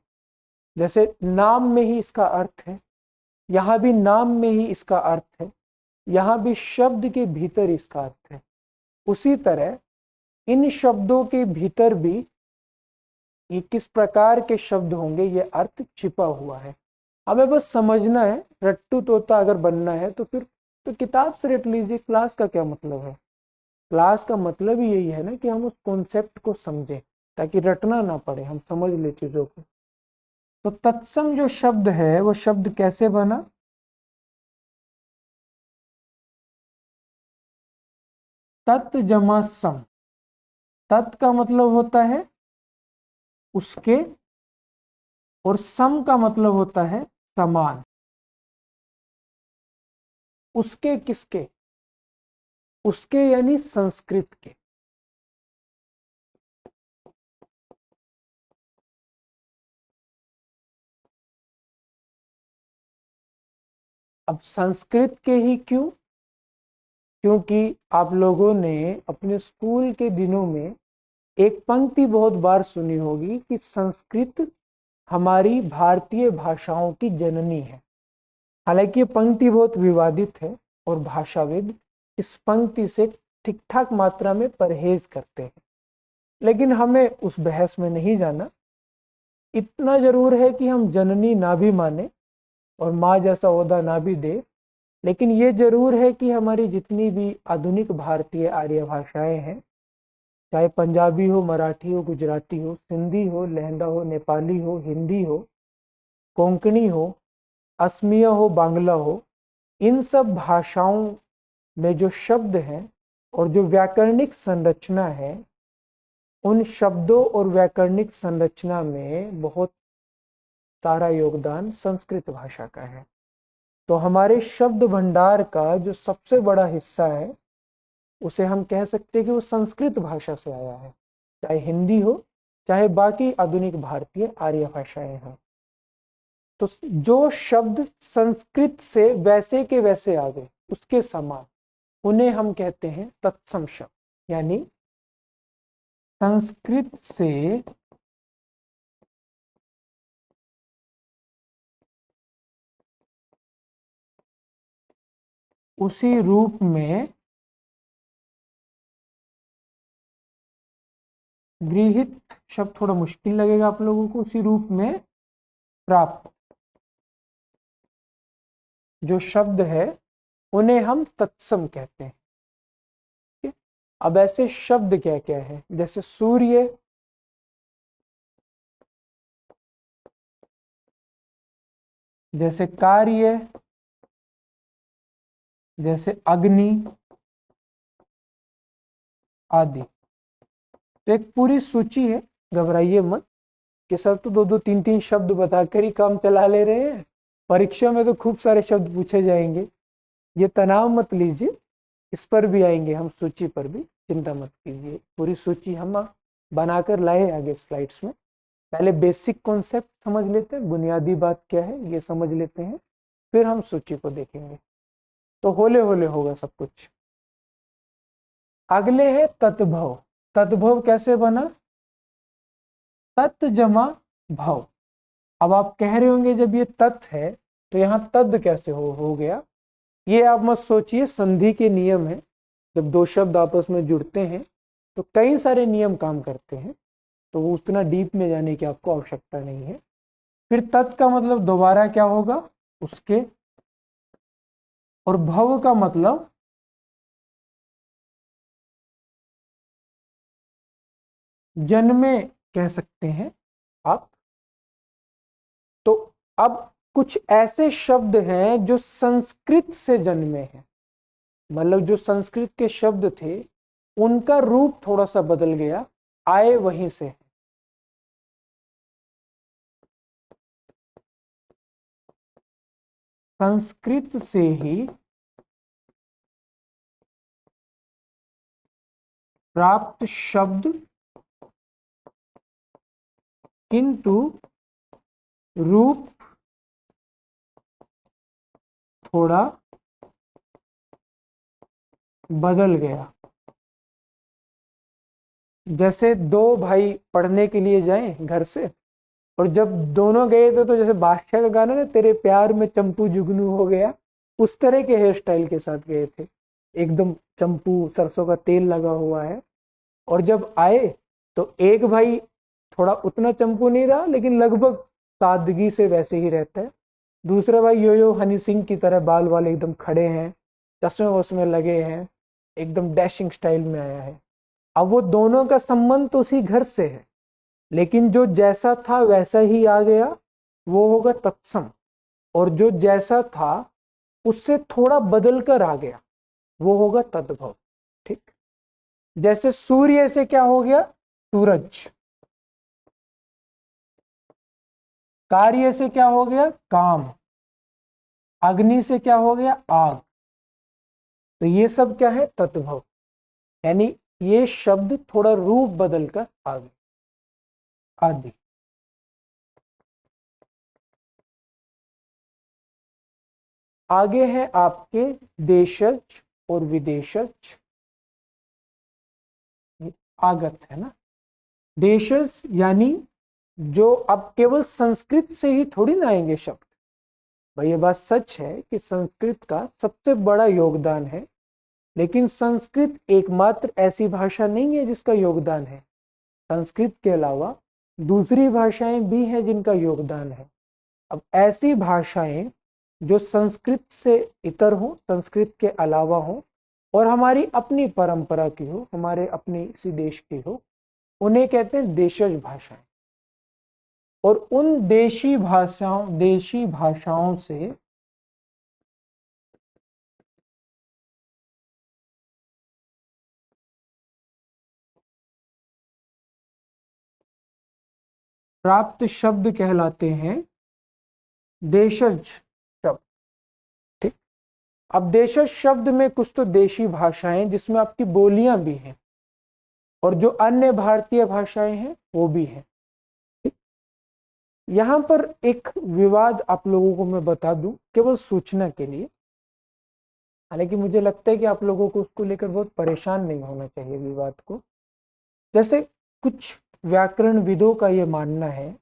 जैसे नाम में ही इसका अर्थ है, यहाँ भी नाम में ही इसका अर्थ है, यहाँ भी शब्द के भीतर इसका अर्थ है। उसी तरह इन शब्दों के भीतर भी ये किस प्रकार के शब्द होंगे, ये अर्थ छिपा हुआ है। हमें बस समझना है। रट्टू तोता अगर बनना है तो फिर तो किताब से रट लीजिए। क्लास का क्या मतलब है? क्लास का मतलब ही यही है ना कि हम उस कॉन्सेप्ट को समझें, ताकि रटना ना पड़े, हम समझ ले चीजों को। तो तत्सम जो शब्द है वो शब्द कैसे बना? तत् जमा सम। तत् का मतलब होता है उसके, और सम का मतलब होता है समान। उसके किसके? उसके यानी संस्कृत के। अब संस्कृत के ही क्यों? क्योंकि आप लोगों ने अपने स्कूल के दिनों में एक पंक्ति बहुत बार सुनी होगी कि संस्कृत हमारी भारतीय भाषाओं की जननी है। हालांकि ये पंक्ति बहुत विवादित है और भाषाविद इस पंक्ति से ठीक ठाक मात्रा में परहेज करते हैं, लेकिन हमें उस बहस में नहीं जाना। इतना जरूर है कि हम जननी ना भी माने और माँ जैसा ओहदा ना भी दे, लेकिन ये जरूर है कि हमारी जितनी भी आधुनिक भारतीय आर्य भाषाएं हैं, चाहे पंजाबी हो, मराठी हो, गुजराती हो, सिंधी हो, लहंदा हो, नेपाली हो, हिंदी हो, कोंकणी हो, असमिया हो, बांग्ला हो, इन सब भाषाओं में जो शब्द हैं और जो व्याकरणिक संरचना है, उन शब्दों और व्याकरणिक संरचना में बहुत सारा योगदान संस्कृत भाषा का है। तो हमारे शब्द भंडार का जो सबसे बड़ा हिस्सा है, उसे हम कह सकते हैं कि वो संस्कृत भाषा से आया है, चाहे हिंदी हो, चाहे बाकी आधुनिक भारतीय आर्य भाषाएं हों। तो जो शब्द संस्कृत से वैसे के वैसे आ गए, उसके समान, उन्हें हम कहते हैं तत्सम शब्द। यानी संस्कृत से उसी रूप में गृहीत, शब्द थोड़ा मुश्किल लगेगा आप लोगों को, उसी रूप में प्राप्त जो शब्द है उन्हें हम तत्सम कहते हैं। ठीक है? अब ऐसे शब्द क्या क्या है, जैसे सूर्य, जैसे कार्य, जैसे अग्नि आदि। तो एक पूरी सूची है, घबराइए मत कि सर तो दो दो तीन तीन शब्द बताकर ही काम चला ले रहे हैं, परीक्षा में तो खूब सारे शब्द पूछे जाएंगे। ये तनाव मत लीजिए, इस पर भी आएंगे हम, सूची पर भी चिंता मत कीजिए। पूरी सूची हम बनाकर लाए आगे स्लाइड्स में। पहले बेसिक कॉन्सेप्ट समझ लेते हैं, बुनियादी बात क्या है ये समझ लेते हैं, फिर हम सूची को देखेंगे, तो होले होले होगा सब कुछ। अगले है तत्भव। तत्भव कैसे बना, तत् जमा भव। अब आप कह रहे होंगे जब ये तत् है तो यहाँ तद कैसे हो गया। ये आप मत सोचिए, संधि के नियम है। जब दो शब्द आपस में जुड़ते हैं तो कई सारे नियम काम करते हैं, तो वो उतना डीप में जाने की आपको आवश्यकता नहीं है। फिर तत् का मतलब दोबारा क्या होगा, उसके, और भव का मतलब जन्मे कह सकते हैं आप। तो अब कुछ ऐसे शब्द हैं जो संस्कृत से जन्मे हैं, मतलब जो संस्कृत के शब्द थे उनका रूप थोड़ा सा बदल गया, आए वहीं से। संस्कृत से ही प्राप्त शब्द, किंतु रूप थोड़ा बदल गया। जैसे दो भाई पढ़ने के लिए जाएं घर से, और जब दोनों गए थे तो जैसे बादशाह का गाना ना, तेरे प्यार में चंपू जुगनू हो गया, उस तरह के हेयर स्टाइल के साथ गए थे, एकदम चंपू सरसों का तेल लगा हुआ है। और जब आए तो एक भाई थोड़ा उतना चंपू नहीं रहा, लेकिन लगभग सादगी से वैसे ही रहता है। दूसरा भाई यो यो हनी सिंह की तरह बाल वाल एकदम खड़े हैं, चश्मे वश्मे लगे हैं, एकदम डैशिंग स्टाइल में आया है। अब वो दोनों का संबंध तो उसी घर से है, लेकिन जो जैसा था वैसा ही आ गया, वो होगा तत्सम। और जो जैसा था उससे थोड़ा बदल कर आ गया, वो होगा तद्भव। ठीक, जैसे सूर्य से क्या हो गया, सूरज। कार्य से क्या हो गया, काम। अग्नि से क्या हो गया, आग। तो ये सब क्या है, तत्भव। यानी ये शब्द थोड़ा रूप बदल कर आ गए, आदि। आगे है आपके देशज और विदेशज। आगत है ना, देशज यानी जो अब केवल संस्कृत से ही थोड़ी ना आएंगे शब्द। भाई ये बात सच है कि संस्कृत का सबसे बड़ा योगदान है, लेकिन संस्कृत एकमात्र ऐसी भाषा नहीं है जिसका योगदान है। संस्कृत के अलावा दूसरी भाषाएं भी हैं जिनका योगदान है। अब ऐसी भाषाएं जो संस्कृत से इतर हो, संस्कृत के अलावा हो, और हमारी अपनी परंपरा की हो, हमारे अपने इसी देश की हो, उन्हें कहते हैं देशज भाषाएं। और उन देशी भाषाओं से प्राप्त शब्द कहलाते हैं देशज शब्द। ठीक, अब देशज शब्द में कुछ तो देशी भाषाएं जिसमें आपकी बोलियां भी हैं, और जो अन्य भारतीय भाषाएं हैं वो भी हैं। यहाँ पर एक विवाद आप लोगों को मैं बता दूं केवल सूचना के लिए, हालांकि मुझे लगता है कि आप लोगों को उसको लेकर बहुत परेशान नहीं होना चाहिए विवाद को। जैसे कुछ व्याकरणविदों का ये मानना है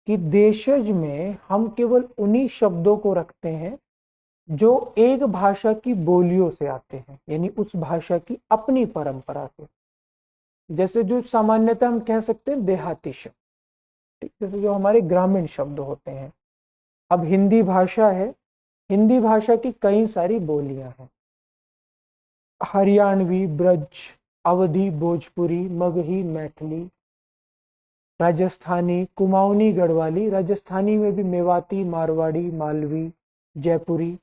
कि देशज में हम केवल उन्हीं शब्दों को रखते हैं जो एक भाषा की बोलियों से आते हैं, यानी उस भाषा की अपनी परंपरा से। जैसे जो सामान्यतः हम कह सकते हैं देहाती शब्द, ठीक, जैसे जो हमारे ग्रामीण शब्द होते हैं। अब हिंदी भाषा है, हिंदी भाषा की कई सारी बोलियां हैं, हरियाणवी, ब्रज, अवधी, भोजपुरी, मगही, मैथिली, राजस्थानी, कुमाऊनी, गढ़वाली, राजस्थानी में भी मेवाती, मारवाड़ी, मालवी, जयपुरी।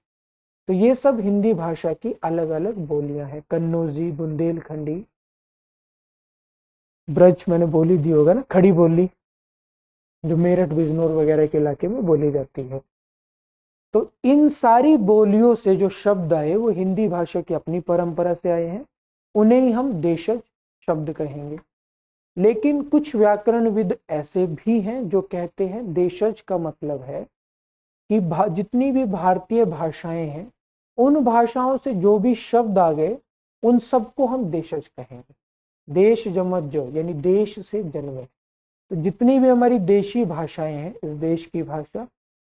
तो ये सब हिंदी भाषा की अलग अलग बोलियां हैं। कन्नौजी, बुंदेलखंडी, ब्रज मैंने बोली दी होगा ना, खड़ी बोली जो मेरठ, बिजनौर वगैरह के इलाके में बोली जाती है। तो इन सारी बोलियों से जो शब्द आए वो हिंदी भाषा की अपनी परंपरा से आए हैं, उन्हें ही हम देशज शब्द कहेंगे। लेकिन कुछ व्याकरणविद ऐसे भी हैं जो कहते हैं देशज का मतलब है कि जितनी भी भारतीय भाषाएं हैं उन भाषाओं से जो भी शब्द आ गए उन सबको हम देशज कहेंगे। देश जमत जो, यानी देश से जन्मे। तो जितनी भी हमारी देशी भाषाएं हैं, इस देश की भाषा,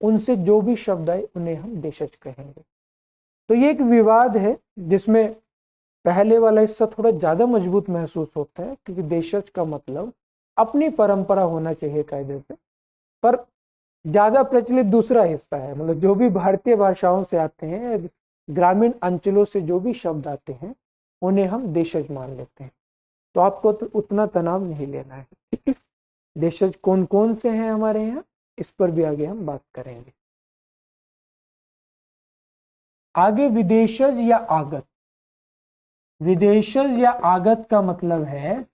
उनसे जो भी शब्द आए उन्हें हम देशज कहेंगे। तो ये एक विवाद है जिसमें पहले वाला हिस्सा थोड़ा ज्यादा मजबूत महसूस होता है, क्योंकि देशज का मतलब अपनी परंपरा होना चाहिए कायदे से। पर ज्यादा प्रचलित दूसरा हिस्सा है, मतलब जो भी भारतीय भाषाओं से आते हैं, ग्रामीण अंचलों से जो भी शब्द आते हैं उन्हें हम देशज मान लेते हैं। तो आपको तो उतना तनाव नहीं लेना है, ठीक है। देशज कौन कौन से हैं हमारे यहाँ, इस पर भी आगे हम बात करेंगे। आगे विदेशज या आगत। विदेशज या आगत का मतलब है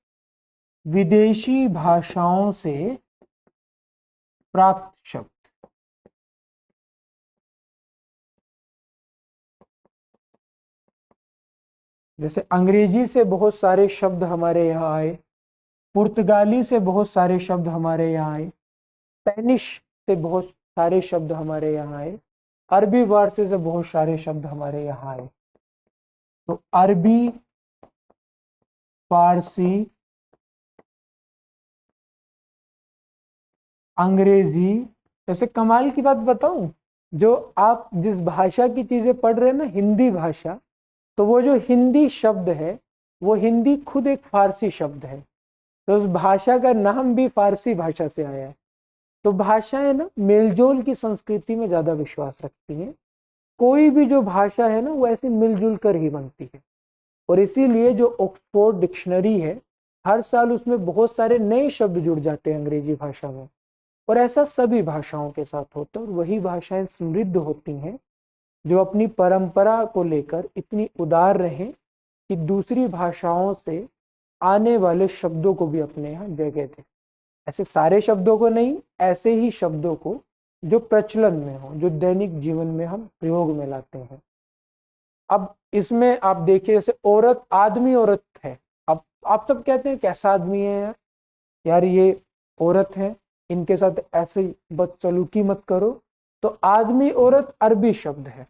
विदेशी भाषाओं से प्राप्त शब्द। जैसे अंग्रेजी से बहुत सारे शब्द हमारे यहाँ आए, पुर्तगाली से बहुत सारे शब्द हमारे यहाँ आए, स्पेनिश से बहुत सारे शब्द हमारे यहाँ आए, अरबी फारसी से बहुत सारे शब्द हमारे यहाँ आए। तो अरबी, फारसी, अंग्रेजी। जैसे कमाल की बात बताऊं, जो आप जिस भाषा की चीजें पढ़ रहे हैं ना, हिंदी भाषा, तो वो जो हिंदी शब्द है वो हिंदी खुद एक फारसी शब्द है। तो उस भाषा का नाम भी फारसी भाषा से आया है। तो भाषाएं ना मेलजोल की संस्कृति में ज्यादा विश्वास रखती हैं। कोई भी जो भाषा है ना वो ऐसे मिलजुल कर ही बनती है। और इसीलिए जो ऑक्सफोर्ड डिक्शनरी है, हर साल उसमें बहुत सारे नए शब्द जुड़ जाते हैं अंग्रेजी भाषा में। और ऐसा सभी भाषाओं के साथ होता है, और वही भाषाएं समृद्ध होती हैं जो अपनी परंपरा को लेकर इतनी उदार रहें कि दूसरी भाषाओं से आने वाले शब्दों को भी अपने यहाँ जगह दें। ऐसे सारे शब्दों को नहीं, ऐसे ही शब्दों को जो प्रचलन में हो, जो दैनिक जीवन में हम प्रयोग में लाते हैं। अब इसमें आप देखिए, जैसे औरत, आदमी औरत है। अब आप सब कहते हैं कैसा आदमी है यार, यार ये औरत है, इनके साथ ऐसे बदसलूकी मत करो। तो आदमी औरत अरबी शब्द है।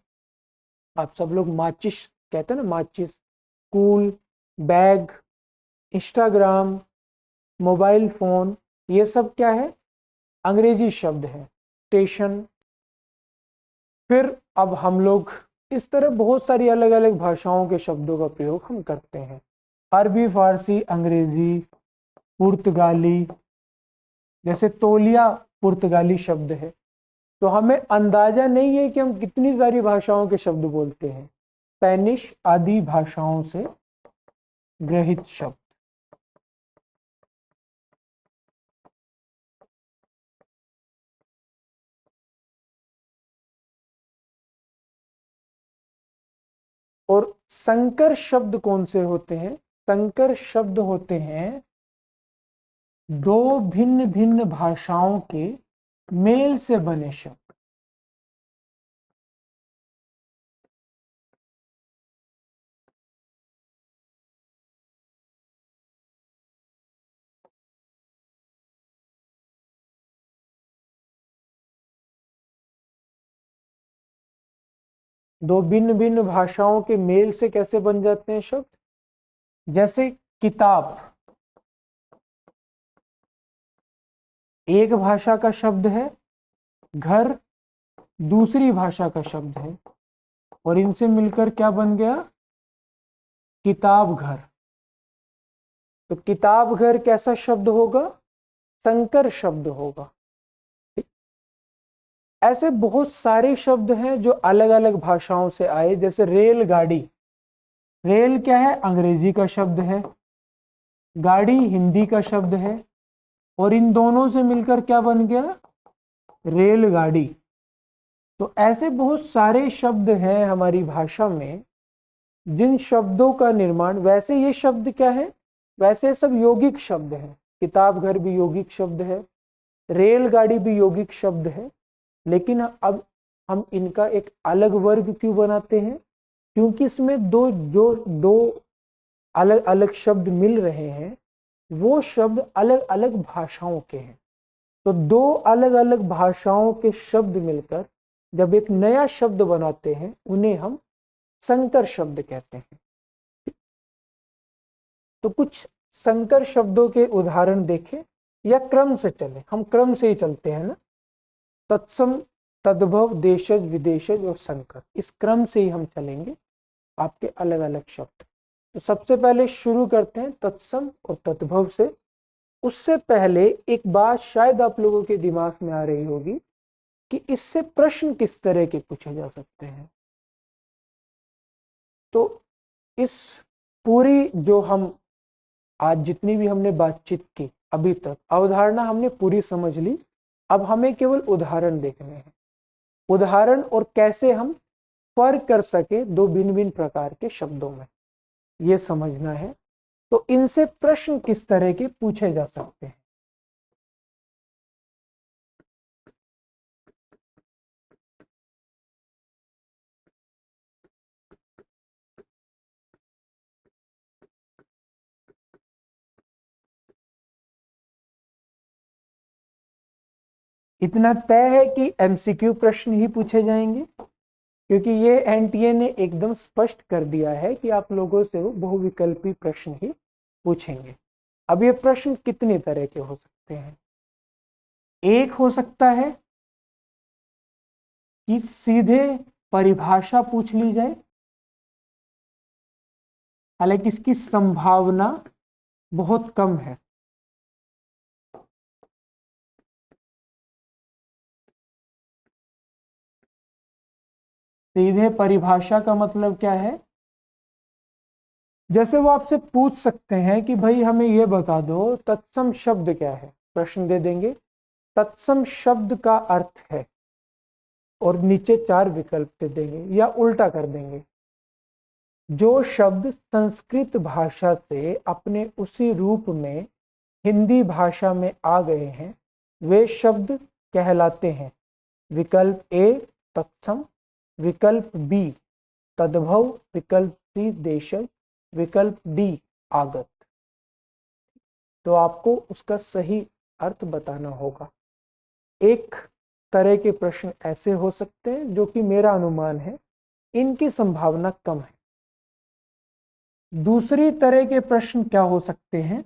आप सब लोग माचिस कहते हैं ना, माचिस, school bag, Instagram, mobile phone, ये सब क्या है, अंग्रेजी शब्द है। स्टेशन। फिर अब हम लोग इस तरह बहुत सारी अलग अलग भाषाओं के शब्दों का प्रयोग हम करते हैं। अरबी, फारसी, अंग्रेजी, पुर्तगाली। जैसे तौलिया पुर्तगाली शब्द है। तो हमें अंदाजा नहीं है कि हम कितनी सारी भाषाओं के शब्द बोलते हैं। स्पेनिश आदि भाषाओं से ग्रहित शब्द। और संकर शब्द कौन से होते हैं? संकर शब्द होते हैं दो भिन्न भिन्न भाषाओं के मेल से बने शब्द। दो भिन्न भिन्न भाषाओं के मेल से कैसे बन जाते हैं शब्द। जैसे किताब एक भाषा का शब्द है, घर दूसरी भाषा का शब्द है, और इनसे मिलकर क्या बन गया, किताब घर। तो किताब घर कैसा शब्द होगा, संकर शब्द होगा। ऐसे बहुत सारे शब्द हैं जो अलग अलग भाषाओं से आए। जैसे रेलगाड़ी, रेल क्या है, अंग्रेजी का शब्द है, गाड़ी हिंदी का शब्द है, और इन दोनों से मिलकर क्या बन गया, रेलगाड़ी। तो ऐसे बहुत सारे शब्द हैं हमारी भाषा में जिन शब्दों का निर्माण, वैसे ये शब्द क्या है, वैसे सब यौगिक शब्द हैं। किताब घर भी यौगिक शब्द है, रेलगाड़ी भी यौगिक शब्द है, लेकिन अब हम इनका एक अलग वर्ग क्यों बनाते हैं, क्योंकि इसमें दो अलग अलग शब्द मिल रहे हैं, वो शब्द अलग अलग भाषाओं के हैं। तो दो अलग अलग भाषाओं के शब्द मिलकर जब एक नया शब्द बनाते हैं, उन्हें हम संकर शब्द कहते हैं। तो कुछ संकर शब्दों के उदाहरण देखें, या क्रम से चले, हम क्रम से ही चलते हैं ना, तत्सम, तद्भव, देशज, विदेशज और संकर, इस क्रम से ही हम चलेंगे आपके अलग अलग शब्द। तो सबसे पहले शुरू करते हैं तत्सम और तद्भव से। उससे पहले एक बात शायद आप लोगों के दिमाग में आ रही होगी कि इससे प्रश्न किस तरह के पूछे जा सकते हैं। तो इस पूरी जो हम आज जितनी भी हमने बातचीत की अभी तक, अवधारणा हमने पूरी समझ ली। अब हमें केवल उदाहरण देखने हैं, उदाहरण और कैसे हम फर्क कर सके दो भिन्न भिन्न प्रकार के शब्दों में, ये समझना है। तो इनसे प्रश्न किस तरह के पूछे जा सकते हैं। इतना तय है कि एमसीक्यू प्रश्न ही पूछे जाएंगे, क्योंकि ये एनटीए ने एकदम स्पष्ट कर दिया है कि आप लोगों से वो बहुविकल्पी प्रश्न ही पूछेंगे। अब ये प्रश्न कितनी तरह के हो सकते हैं। एक हो सकता है कि सीधे परिभाषा पूछ ली जाए, हालांकि इसकी संभावना बहुत कम है। सीधे परिभाषा का मतलब क्या है, जैसे वो आपसे पूछ सकते हैं कि भाई हमें ये बता दो तत्सम शब्द क्या है, प्रश्न दे देंगे तत्सम शब्द का अर्थ है, और नीचे 4 विकल्प दे देंगे, या उल्टा कर देंगे, जो शब्द संस्कृत भाषा से अपने उसी रूप में हिंदी भाषा में आ गए हैं वे शब्द कहलाते हैं। विकल्प ए तत्सम, विकल्प बी तद्भव, विकल्प सी देशज, विकल्प डी आगत। तो आपको उसका सही अर्थ बताना होगा। एक तरह के प्रश्न ऐसे हो सकते हैं जो कि मेरा अनुमान है इनकी संभावना कम है। दूसरी तरह के प्रश्न क्या हो सकते हैं,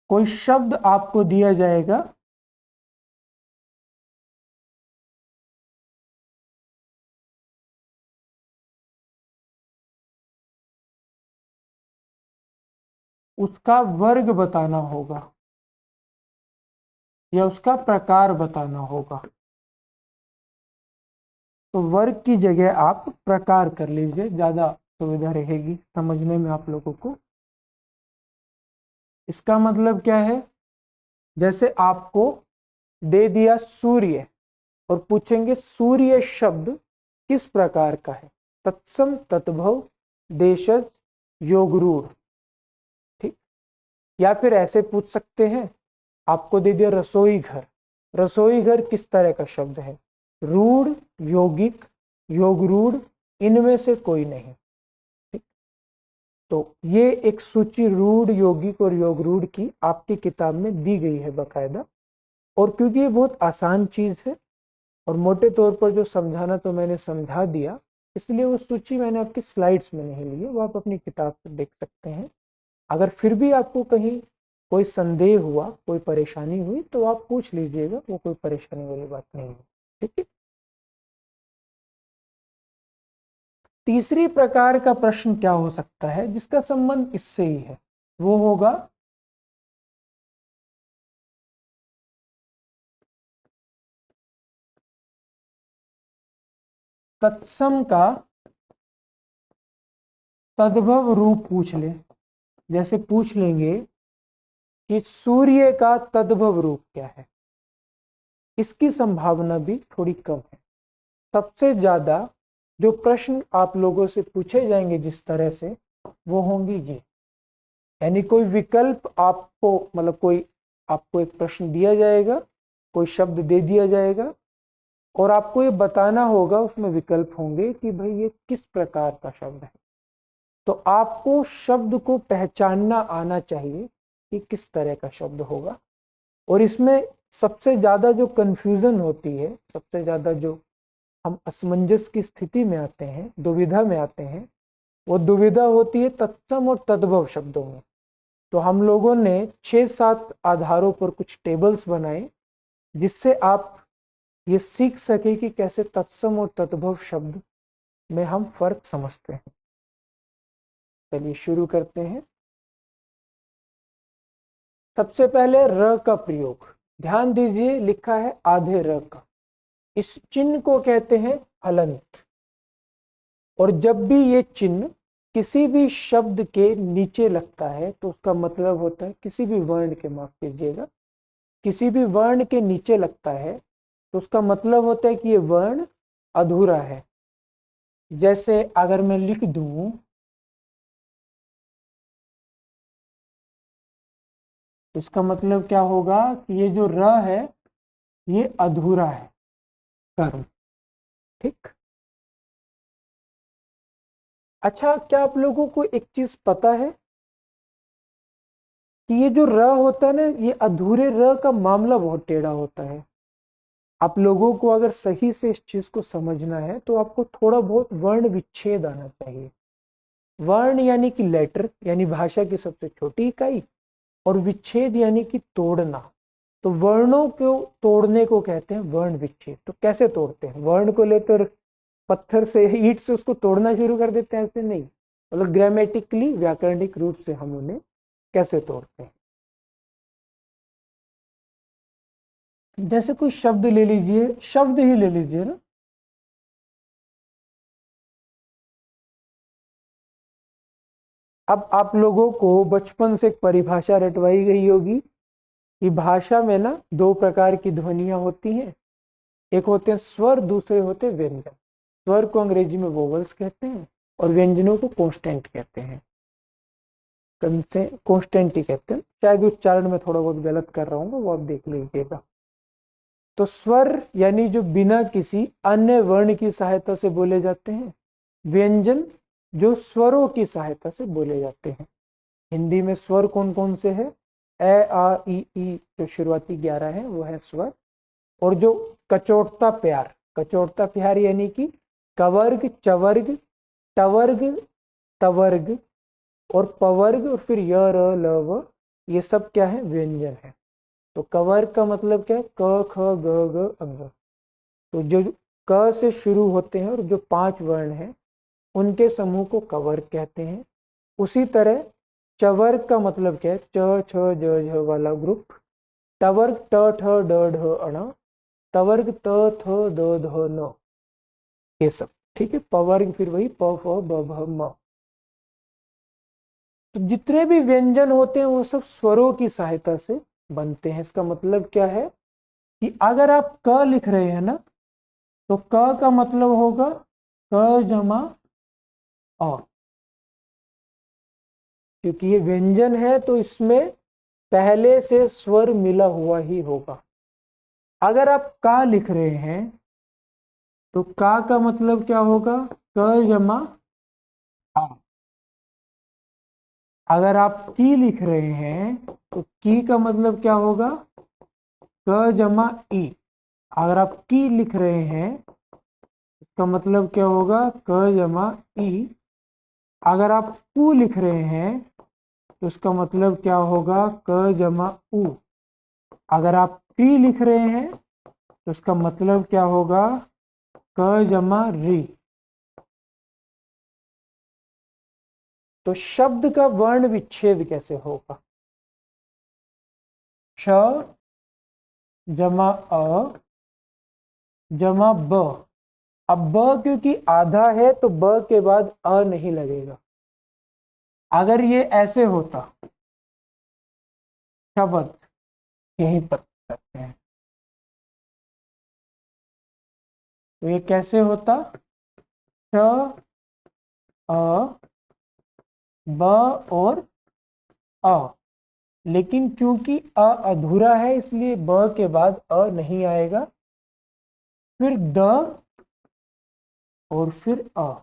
कोई शब्द आपको दिया जाएगा, उसका वर्ग बताना होगा या उसका प्रकार बताना होगा। तो वर्ग की जगह आप प्रकार कर लीजिए, ज्यादा सुविधा रहेगी समझने में आप लोगों को। इसका मतलब क्या है, जैसे आपको दे दिया सूर्य और पूछेंगे सूर्य शब्द किस प्रकार का है, तत्सम, तद्भव, देशज, योगरूढ़। ठीक, या फिर ऐसे पूछ सकते हैं, आपको दे दिया रसोई घर, रसोई घर किस तरह का शब्द है, रूढ़, यौगिक, योगरूढ़, इनमें से कोई नहीं। ठीक, तो ये एक सूची रूढ़, यौगिक और योगरूढ़ की आपकी किताब में दी गई है बाकायदा। और क्योंकि ये बहुत आसान चीज है, और मोटे तौर पर जो समझाना तो मैंने समझा दिया, इसलिए वो सूची मैंने आपकी स्लाइड्स में नहीं ली है, वो आप अपनी किताब से देख सकते हैं। अगर फिर भी आपको कहीं कोई संदेह हुआ, कोई परेशानी हुई तो आप पूछ लीजिएगा, वो कोई परेशानी वाली बात नहीं है। ठीक है। तीसरी प्रकार का प्रश्न क्या हो सकता है जिसका संबंध इससे ही है, वो होगा तत्सम का तद्भव रूप पूछ ले। जैसे पूछ लेंगे कि सूर्य का तद्भव रूप क्या है, इसकी संभावना भी थोड़ी कम है। सबसे ज्यादा जो प्रश्न आप लोगों से पूछे जाएंगे जिस तरह से, वो होंगी ये, यानी कोई विकल्प आपको, मतलब कोई आपको एक प्रश्न दिया जाएगा, कोई शब्द दे दिया जाएगा और आपको ये बताना होगा, उसमें विकल्प होंगे कि भाई ये किस प्रकार का शब्द है। तो आपको शब्द को पहचानना आना चाहिए कि किस तरह का शब्द होगा। और इसमें सबसे ज्यादा जो कंफ्यूजन होती है, सबसे ज्यादा जो हम असमंजस की स्थिति में आते हैं, दुविधा में आते हैं, वो दुविधा होती है तत्सम और तद्भव शब्दों में। तो हम लोगों ने 6-7 आधारों पर कुछ टेबल्स बनाए जिससे आप ये सीख सके कि कैसे तत्सम और तद्भव शब्द में हम फर्क समझते हैं। चलिए शुरू करते हैं। सबसे पहले र का प्रयोग, ध्यान दीजिए लिखा है आधे र का, इस चिन्ह को कहते हैं हलंत। और जब भी ये चिन्ह किसी भी शब्द के नीचे लगता है तो उसका मतलब होता है, किसी भी वर्ण के, माफ कीजिएगा, किसी भी वर्ण के नीचे लगता है तो उसका मतलब होता है कि ये वर्ण अधूरा है। जैसे अगर मैं लिख दूं तो इसका मतलब क्या होगा कि ये जो र है ये अधूरा है, कर्म। ठीक। अच्छा, क्या आप लोगों को एक चीज पता है कि ये जो र होता है ना, ये अधूरे र का मामला बहुत टेढ़ा होता है। आप लोगों को अगर सही से इस चीज को समझना है तो आपको थोड़ा बहुत वर्ण विच्छेद आना चाहिए। वर्ण यानी कि लेटर, यानी भाषा की सबसे छोटी इकाई, और विच्छेद यानी कि तोड़ना। तो वर्णों को तोड़ने को कहते हैं वर्ण विच्छेद। तो कैसे तोड़ते हैं? वर्ण को लेते और पत्थर से, ईंट से उसको तोड़ना शुरू कर देते हैं? ऐसे नहीं, मतलब ग्रामेटिकली, व्याकरणिक रूप से हम उन्हें कैसे तोड़ते हैं। जैसे कोई शब्द ले लीजिए, शब्द ही ले लीजिए ना, अब आप लोगों को बचपन से एक परिभाषा रटवाई गई होगी कि भाषा में ना दो प्रकार की ध्वनियां होती हैं, एक होते हैं स्वर, दूसरे होते हैं व्यंजन। स्वर को अंग्रेजी में वोवल्स कहते हैं और व्यंजनों को कॉन्स्टेंट कहते हैं, कॉन्स्टेंट ही कहते हैं। शायद उच्चारण में थोड़ा बहुत गलत कर रहा हूँ, वो आप देख लीजिएगा। तो स्वर यानी जो बिना किसी अन्य वर्ण की सहायता से बोले जाते हैं, व्यंजन जो स्वरों की सहायता से बोले जाते हैं। हिंदी में स्वर कौन कौन से हैं? ए आ ई जो शुरुआती 11 है वो है स्वर। और जो कचोटता प्यार, कचोटता प्यार यानी कि कवर्ग, चवर्ग, टवर्ग, तवर्ग और पवर्ग और फिर य र ल व, ये सब क्या है? व्यंजन है। तो कवर्ग का मतलब क्या है? क ख ग घ अंग। तो जो क से शुरू होते हैं और जो 5 वर्ण हैं उनके समूह को कवर्ग कहते हैं। उसी तरह चवर्ग का मतलब क्या है? च छ ज झ वाला ग्रुप। टवर्ग ट ठ ड ढ अण, तवर्ग त थ द ध न, ये सब। ठीक है। पवर्ग फिर वही प फ ब भ म। तो जितने भी व्यंजन होते हैं वो सब स्वरों की सहायता से बनते हैं। इसका मतलब क्या है कि अगर आप क लिख रहे हैं ना, तो क का मतलब होगा क जमा अ, क्योंकि ये व्यंजन है तो इसमें पहले से स्वर मिला हुआ ही होगा। अगर आप का लिख रहे हैं तो का मतलब क्या होगा? क जमा आ। अगर आप की लिख रहे हैं तो की का मतलब क्या होगा? क जमा ई। अगर आप की लिख रहे हैं इसका मतलब क्या होगा, क जमा ई। अगर आप उ लिख रहे हैं तो इसका मतलब क्या होगा, क जमा उ। अगर आप री लिख रहे हैं तो इसका मतलब क्या होगा, क जमा री। तो शब्द का वर्ण विच्छेद कैसे होगा, श जमा अ जमा ब। अब ब क्योंकि आधा है तो ब के बाद अ नहीं लगेगा। अगर ये ऐसे होता शब्द, यही पर करते हैं, तो ये कैसे होता, श अ ब और अ। लेकिन क्योंकि अ अधूरा है इसलिए ब के बाद अ नहीं आएगा, फिर द और फिर अ।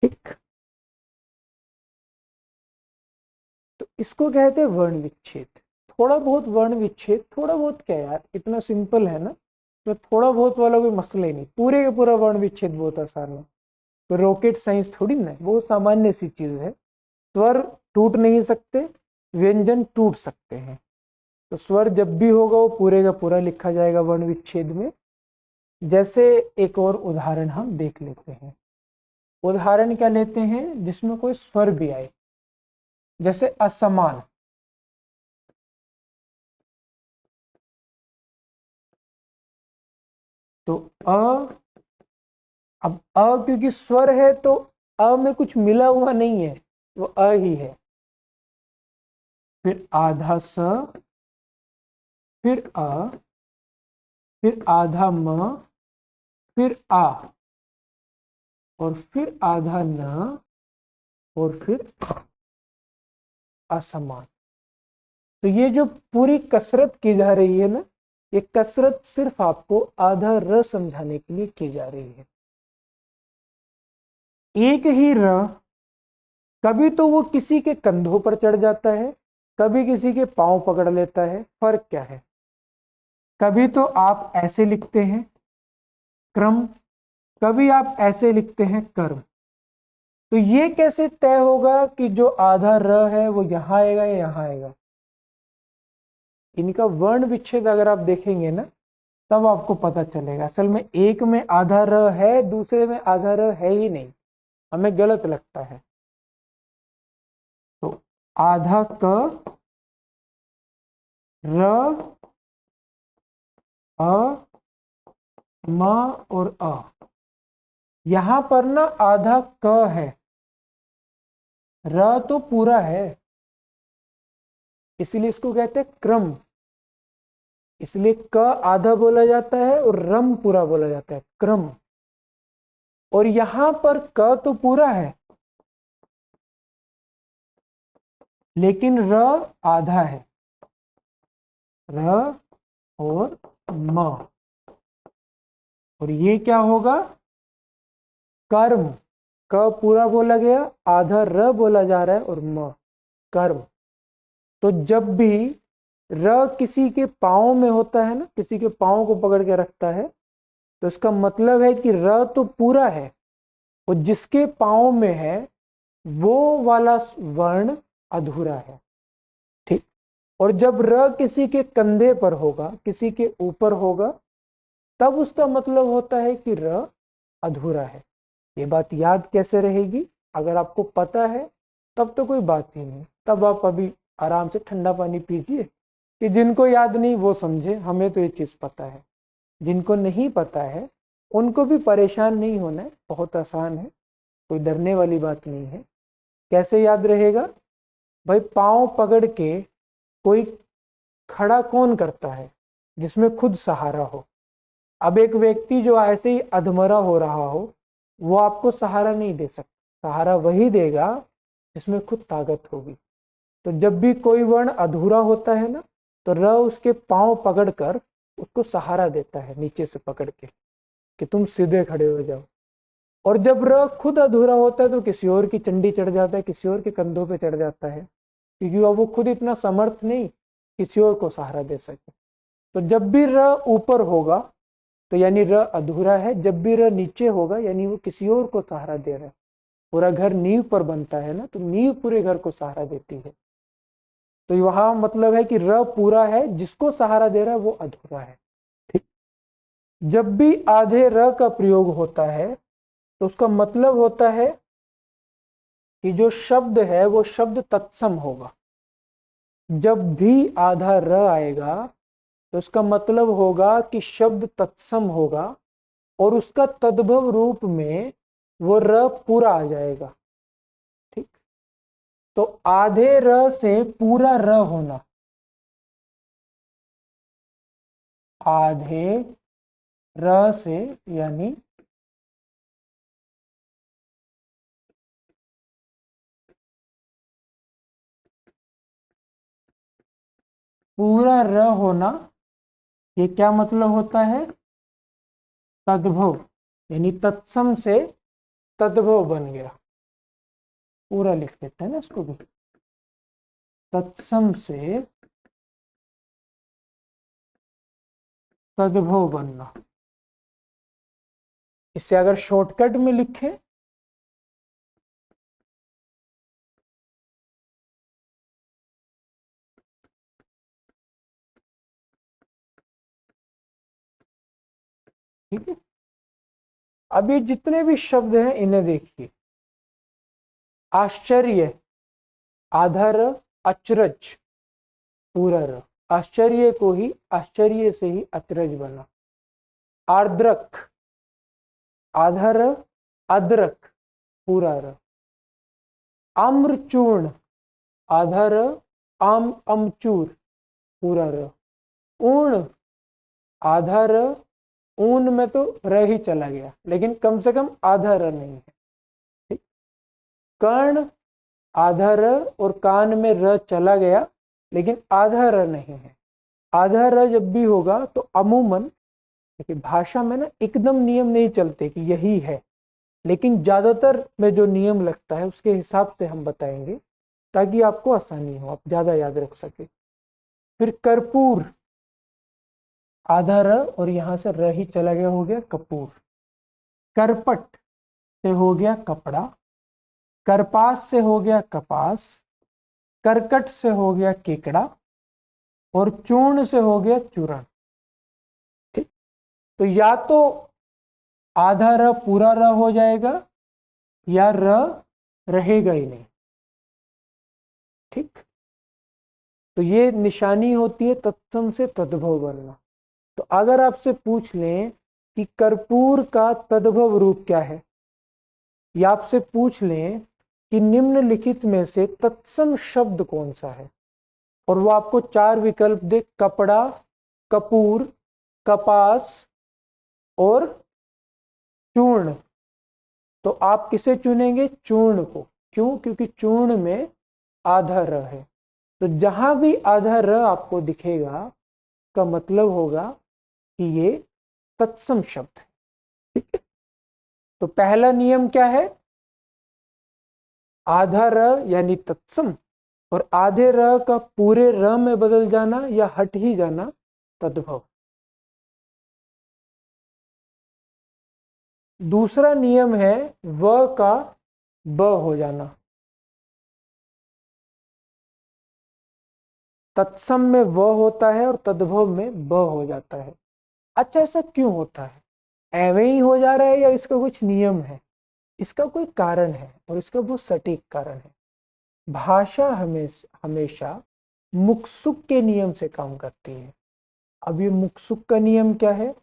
ठीक, तो इसको कहते हैं वर्ण विच्छेद। थोड़ा बहुत वर्ण विच्छेद, थोड़ा बहुत क्या यार, इतना सिंपल है ना, तो थोड़ा बहुत वाला कोई मसला ही नहीं, पूरे का पूरा वर्ण विच्छेद बहुत आसान है। तो रॉकेट साइंस थोड़ी ना, वो सामान्य सी चीज है। स्वर टूट नहीं सकते, व्यंजन टूट सकते हैं। तो स्वर जब भी होगा वो पूरे का पूरा लिखा जाएगा वर्ण विच्छेद में। जैसे एक और उदाहरण हम देख लेते हैं। उदाहरण क्या लेते हैं, जिसमें कोई स्वर भी आए, जैसे असमान। तो अ, अब अ क्योंकि स्वर है तो अ में कुछ मिला हुआ नहीं है, वो अ ही है। फिर आधा स, फिर अ, फिर आधा म, फिर आ, और फिर आधा न, और फिर असमान। तो ये जो पूरी कसरत की जा रही है ना, ये कसरत सिर्फ आपको आधा र समझाने के लिए की जा रही है। एक ही र कभी तो वो किसी के कंधों पर चढ़ जाता है, कभी किसी के पांव पकड़ लेता है। फर्क क्या है, कभी तो आप ऐसे लिखते हैं क्रम, कभी आप ऐसे लिखते हैं कर्म। तो ये कैसे तय होगा कि जो आधा र है वो यहां आएगा या यहां आएगा। इनका वर्ण विच्छेद अगर आप देखेंगे ना, तब आपको पता चलेगा। असल में एक में आधा र है, दूसरे में आधा र है ही नहीं, हमें गलत लगता है। तो आधा क, र, अ, म और अ। यहां पर ना आधा क है, र तो पूरा है, इसलिए इसको कहते हैं क्रम। इसलिए क आधा बोला जाता है और रम पूरा बोला जाता है, क्रम। और यहां पर क तो पूरा है लेकिन र आधा है, र और म। और ये क्या होगा, कर्म। क पूरा बोला गया, आधा र बोला जा रहा है और म, कर्म। तो जब भी र किसी के पाँव में होता है ना, किसी के पाँव को पकड़ के रखता है, तो इसका मतलब है कि र तो पूरा है, और जिसके पाँव में है वो वाला वर्ण अधूरा है। ठीक। और जब र किसी के कंधे पर होगा, किसी के ऊपर होगा, तब उसका मतलब होता है कि र अधूरा है। ये बात याद कैसे रहेगी, अगर आपको पता है तब तो कोई बात ही नहीं, तब आप अभी आराम से ठंडा पानी पीजिए। कि जिनको याद नहीं वो समझे, हमें तो ये चीज़ पता है। जिनको नहीं पता है उनको भी परेशान नहीं होना है, बहुत आसान है, कोई डरने वाली बात नहीं है। कैसे याद रहेगा भाई, पाँव पकड़ के कोई खड़ा कौन करता है, जिसमें खुद सहारा हो। अब एक व्यक्ति जो ऐसे ही अधमरा हो रहा हो, वो आपको सहारा नहीं दे सकता, सहारा वही देगा जिसमें खुद ताकत होगी। तो जब भी कोई वर्ण अधूरा होता है ना, तो र उसके पांव पकड़कर उसको सहारा देता है नीचे से पकड़ के कि तुम सीधे खड़े हो जाओ। और जब र खुद अधूरा होता है तो किसी और की चंडी चढ़ जाता है, किसी और के कंधों पे चढ़ जाता है, क्योंकि वो खुद इतना समर्थ नहीं किसी और को सहारा दे सके। तो जब भी र ऊपर होगा तो यानी र अधूरा है, जब भी र नीचे होगा यानी वो किसी और को सहारा दे रहा है। पूरा घर नींव पर बनता है ना, तो नींव पूरे घर को सहारा देती है। तो वहां मतलब है कि र पूरा है, जिसको सहारा दे रहा है वो अधूरा है। ठीक। जब भी आधे र का प्रयोग होता है तो उसका मतलब होता है कि जो शब्द है वो शब्द तत्सम होगा। जब भी आधा र आएगा तो उसका मतलब होगा कि शब्द तत्सम होगा और उसका तद्भव रूप में वो र पूरा आ जाएगा। ठीक। तो आधे र से पूरा र होना, आधे र से यानी पूरा र होना, ये क्या मतलब होता है? तद्भव, यानी तत्सम से तद्भव बन गया। पूरा लिख देते हैं ना इसको भी, तत्सम से तद्भव बनना। इससे अगर शॉर्टकट में लिखें ठीक है। अब ये जितने भी शब्द हैं इन्हें देखिए। आश्चर्य, आधा र, अचरज पूरा र, आश्चर्य को ही आश्चर्य से ही अचरज बना। आर्द्रक, आधा र, अदरक पूरा र। आम्रचूर्ण, आधा र, अमचूर पूरा र। ऊर्ण, आधा र, ऊन में तो र ही चला गया लेकिन कम से कम आधा र नहीं है। ठीक। कर्ण, आधा र और कान में र चला गया लेकिन आधा र नहीं है। आधा र जब भी होगा तो अमूमन, देखिए भाषा में ना एकदम नियम नहीं चलते कि यही है, लेकिन ज्यादातर में जो नियम लगता है उसके हिसाब से हम बताएंगे ताकि आपको आसानी हो, आप ज्यादा याद रख सके। फिर कर्पूर, आधा र और यहां से र ही चला गया, हो गया कपूर। करपट से हो गया कपड़ा, करपास से हो गया कपास, करकट से हो गया केकड़ा और चूर्ण से हो गया चूर्ण। ठीक। तो या तो आधा र पूरा र हो जाएगा या र रहेगा ही नहीं। ठीक। तो ये निशानी होती है तत्सम से तद्भव बनना। तो अगर आपसे पूछ लें कि कर्पूर का तद्भव रूप क्या है, या आपसे पूछ लें कि निम्नलिखित में से तत्सम शब्द कौन सा है, और वो आपको 4 विकल्प दे, कपड़ा, कपूर, कपास और चूर्ण, तो आप किसे चुनेंगे? चूर्ण को। क्यों? क्योंकि चूर्ण में आधा र है। तो जहां भी आधा र आपको दिखेगा का मतलब होगा कि ये तत्सम शब्द है। ठीक है। तो पहला नियम क्या है? आधा र यानी तत्सम, और आधे र का पूरे र में बदल जाना या हट ही जाना तद्भव। दूसरा नियम है व का ब हो जाना। तत्सम में व होता है और तद्भव में ब हो जाता है। अच्छा, ऐसा क्यों होता है? एवं ही हो जा रहा है या इसका कुछ नियम है? इसका कोई कारण है और इसका बहुत सटीक कारण है। भाषा हमेशा मुक्सुक के नियम से काम करती है। अब ये मुक्सुक का नियम क्या है?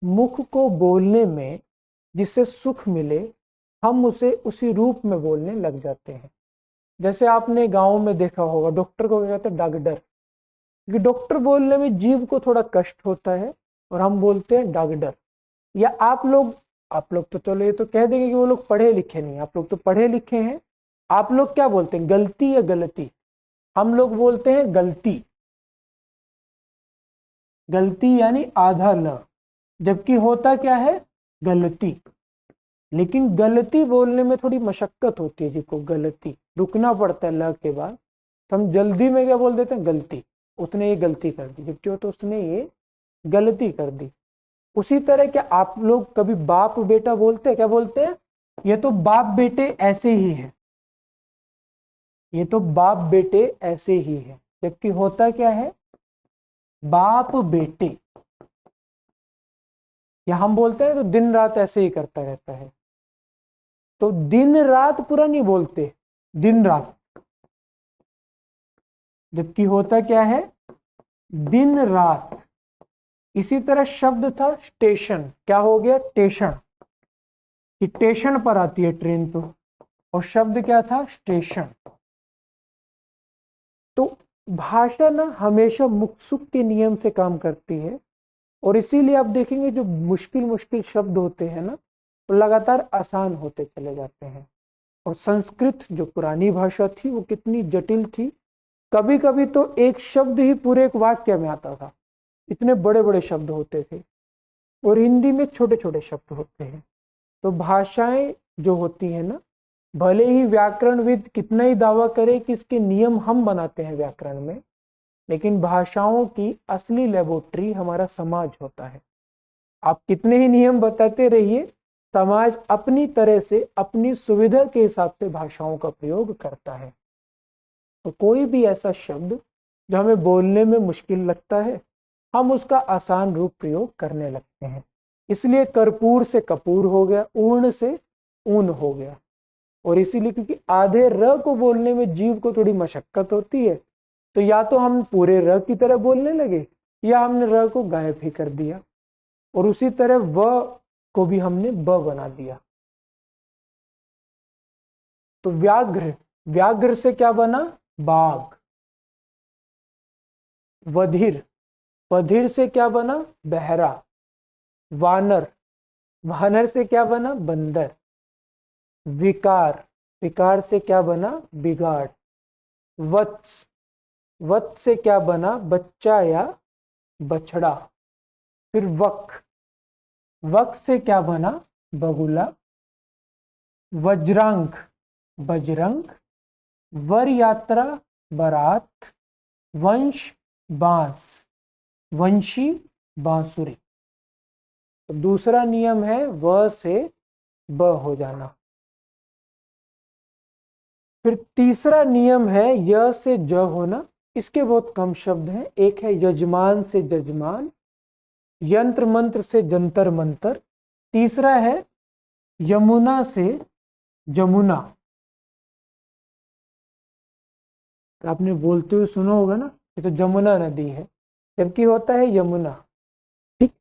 मुख को बोलने में जिससे सुख मिले हम उसे उसी रूप में बोलने लग जाते हैं। जैसे आपने गांव में देखा होगा डॉक्टर को क्या कहते हैं? डॉक्टर। क्योंकि डॉक्टर बोलने में जीभ को थोड़ा कष्ट होता है और हम बोलते हैं डॉक्टर। या आप लोग तो चलो ये तो कह देंगे कि वो लोग पढ़े लिखे नहीं, आप लोग तो पढ़े लिखे हैं। आप लोग क्या बोलते हैं? गलती या गलती? हम लोग बोलते हैं गलती। गलती यानी आधा ल, जबकि होता क्या है गलती। लेकिन गलती बोलने में थोड़ी मशक्कत होती है, जिसको गलती रुकना पड़ता है ल के बाद, तो हम जल्दी में क्या बोल देते हैं गलती, उसने ये गलती कर दी, जबकि वो तो उसने ये गलती कर दी। उसी तरह क्या आप लोग कभी बाप बेटा बोलते हैं, क्या बोलते हैं, ये तो बाप बेटे ऐसे ही है, ये तो बाप बेटे ऐसे ही है, जबकि होता क्या है बाप बेटे। या हम बोलते हैं तो दिन रात ऐसे ही करता रहता है, तो दिन रात पूरा नहीं बोलते, दिन रात, जबकि होता क्या है दिन रात। इसी तरह शब्द था स्टेशन, क्या हो गया स्टेशन, कि स्टेशन पर आती है ट्रेन, तो और शब्द क्या था स्टेशन। तो भाषा ना हमेशा मुक्तसुक के नियम से काम करती है, और इसीलिए आप देखेंगे जो मुश्किल मुश्किल शब्द होते हैं ना, वो लगातार आसान होते चले जाते हैं। और संस्कृत जो पुरानी भाषा थी वो कितनी जटिल थी, कभी कभी तो एक शब्द ही पूरे एक वाक्य में आता था, इतने बड़े बड़े शब्द होते थे। और हिंदी में छोटे छोटे शब्द होते हैं। तो भाषाएं जो होती है ना, भले ही व्याकरणविद कितना ही दावा करे कि इसके नियम हम बनाते हैं व्याकरण में, लेकिन भाषाओं की असली लेबोरेटरी हमारा समाज होता है। आप कितने ही नियम बताते रहिए, समाज अपनी तरह से अपनी सुविधा के हिसाब से भाषाओं का प्रयोग करता है। तो कोई भी ऐसा शब्द जो हमें बोलने में मुश्किल लगता है, हम उसका आसान रूप प्रयोग करने लगते हैं। इसलिए कर्पूर से कपूर हो गया, ऊर्ण से ऊन हो गया। और इसीलिए क्योंकि आधे र को बोलने में जीव को थोड़ी मशक्कत होती है, तो या तो हम पूरे र की तरह बोलने लगे, या हमने र को गायब ही कर दिया। और उसी तरह व को भी हमने ब बना दिया। तो व्याघ्र, व्याघ्र से क्या बना बाघ। वधिर, वधिर से क्या बना बहरा। वानर, वानर से क्या बना बंदर। विकार, विकार से क्या बना बिगाड़। वत्स, वत्स से क्या बना बच्चा या बछड़ा। फिर वक, वक से क्या बना बगुला। वज्रांक, बजरंग। वर यात्रा बारात। वंश, बांस, वंशी बांसुरी। तो दूसरा नियम है व से ब हो जाना। फिर तीसरा नियम है य से ज होना। इसके बहुत कम शब्द हैं। एक है यजमान से जजमान, यंत्र मंत्र से जंतर मंतर। तीसरा है यमुना से जमुना। आपने बोलते हुए सुना होगा ना, ये तो जमुना नदी है, जबकि होता है यमुना। ठीक,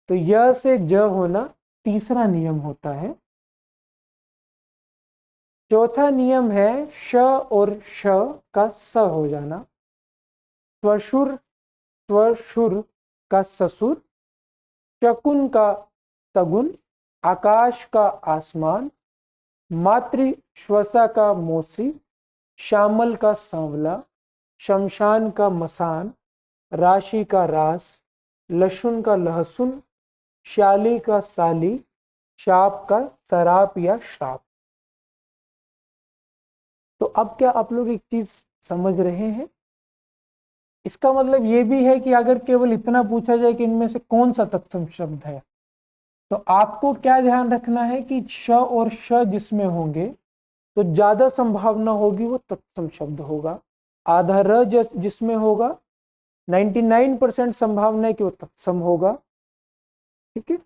तो य से ज होना तीसरा नियम होता है। चौथा नियम है श और श का स हो जाना। स्वशुर, स्वशुर का ससुर। शकुन का सगुन। आकाश का आसमान। मातृ श्वसा का मौसी। श्यामल का सांवला। शमशान का मसान। राशि का रास। लहसुन का लहसुन। श्याली का साली। शाप का सराप या श्राप। तो अब क्या आप लोग एक चीज समझ रहे हैं, इसका मतलब ये भी है कि अगर केवल इतना पूछा जाए कि इनमें से कौन सा तत्सम शब्द है, तो आपको क्या ध्यान रखना है कि श और श जिसमें होंगे तो ज्यादा संभावना होगी वो तत्सम शब्द होगा। आधा र जिसमें होगा 99% संभावना है कि वो तत्सम होगा। ठीक है।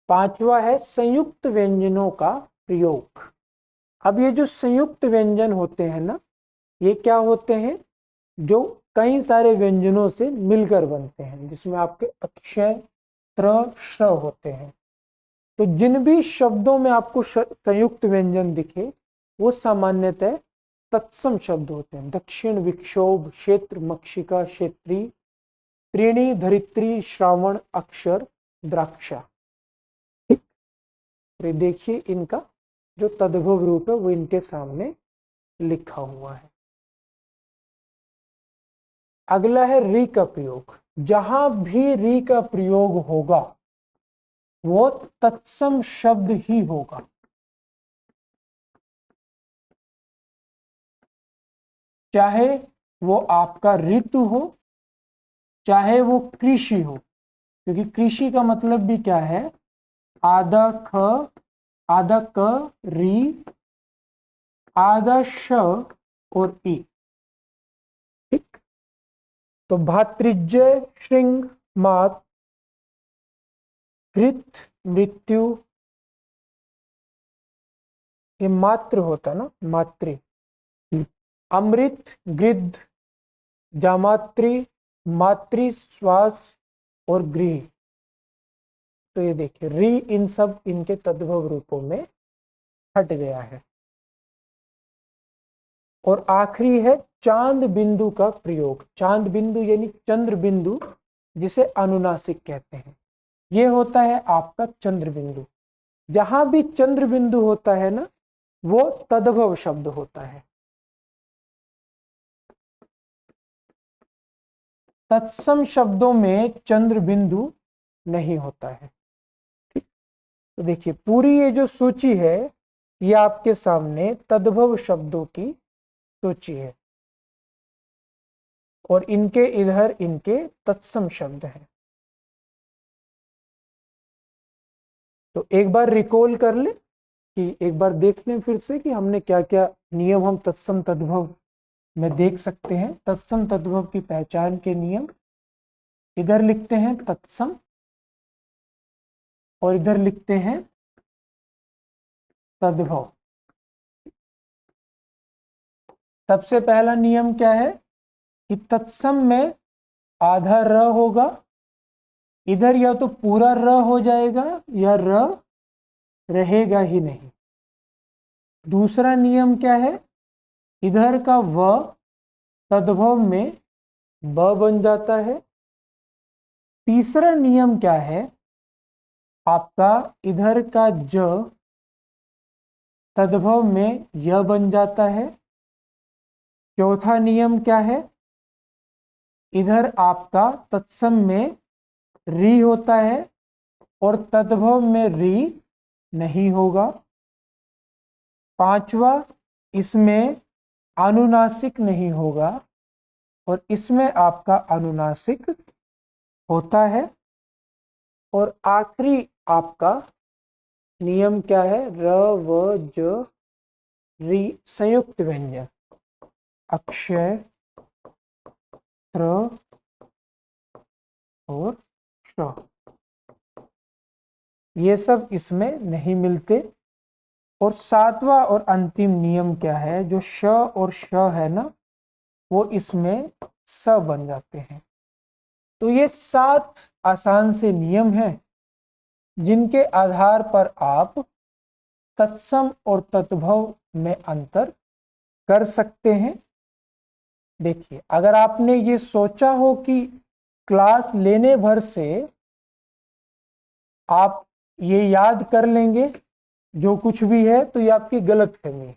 पांचवा है संयुक्त व्यंजनों का प्रयोग। अब ये जो संयुक्त व्यंजन होते हैं ना, ये क्या होते हैं, जो कई सारे व्यंजनों से मिलकर बनते हैं, जिसमें आपके अक्षय त्र श होते हैं। तो जिन भी शब्दों में आपको संयुक्त व्यंजन दिखे वो सामान्यतः तत्सम शब्द होते हैं। दक्षिण, विक्षोभ, क्षेत्र, मक्षिका, क्षेत्री, त्रिणी, धरित्री, श्रावण, अक्षर, द्राक्षा। ठीक, तो देखिए इनका जो तद्भव रूप है वो इनके सामने लिखा हुआ है। अगला है री का प्रयोग। जहां भी री का प्रयोग होगा वो तत्सम शब्द ही होगा। चाहे वो आपका ऋतु हो, चाहे वो कृषि हो, क्योंकि कृषि का मतलब भी क्या है, आधा ख, आधा क, री, आधा श और ई। ठीक, तो भातृजय, श्रृंग, मात, घृत, मृत्यु, ये मात्र होता ना, मातृ। अमृत, गिद्ध, जामात्री, मातृ, श्वास और गृह। तो ये देखिए री इन सब इनके तद्भव रूपों में हट गया है। और आखिरी है चांद बिंदु का प्रयोग। चांद बिंदु यानी चंद्र बिंदु, जिसे अनुनासिक कहते हैं। ये होता है आपका चंद्र बिंदु। जहां भी चंद्र बिंदु होता है ना, वो तद्भव शब्द होता है। तत्सम शब्दों में चंद्र बिंदु नहीं होता है। ठीक, तो देखिए पूरी ये जो सूची है ये आपके सामने तद्भव शब्दों की सूची है और इनके इधर इनके तत्सम शब्द हैं। तो एक बार रिकॉल कर ले, कि एक बार देख लें फिर से कि हमने क्या क्या नियम हम तत्सम तद्भव में देख सकते हैं। तत्सम तद्भव की पहचान के नियम इधर लिखते हैं तत्सम, और इधर लिखते हैं तद्भव। सबसे पहला नियम क्या है कि तत्सम में आधा र होगा, इधर या तो पूरा र हो जाएगा या र रहेगा ही नहीं। दूसरा नियम क्या है, इधर का व तद्भव में ब बन जाता है। तीसरा नियम क्या है, आपका इधर का ज तद्भव में य बन जाता है। चौथा नियम क्या है, इधर आपका तत्सम में री होता है और तद्भव में री नहीं होगा। पांचवा, इसमें अनुनासिक नहीं होगा और इसमें आपका अनुनासिक होता है। और आखिरी आपका नियम क्या है, र व ज री संयुक्त व्यंजन, अक्षय, त्र और श, ये सब इसमें नहीं मिलते। और सातवां और अंतिम नियम क्या है, जो श और श है ना, वो इसमें स बन जाते हैं। तो ये 7 आसान से नियम हैं जिनके आधार पर आप तत्सम और तद्भव में अंतर कर सकते हैं। देखिए अगर आपने ये सोचा हो कि क्लास लेने भर से आप ये याद कर लेंगे जो कुछ भी है, तो ये आपकी गलतफहमी है।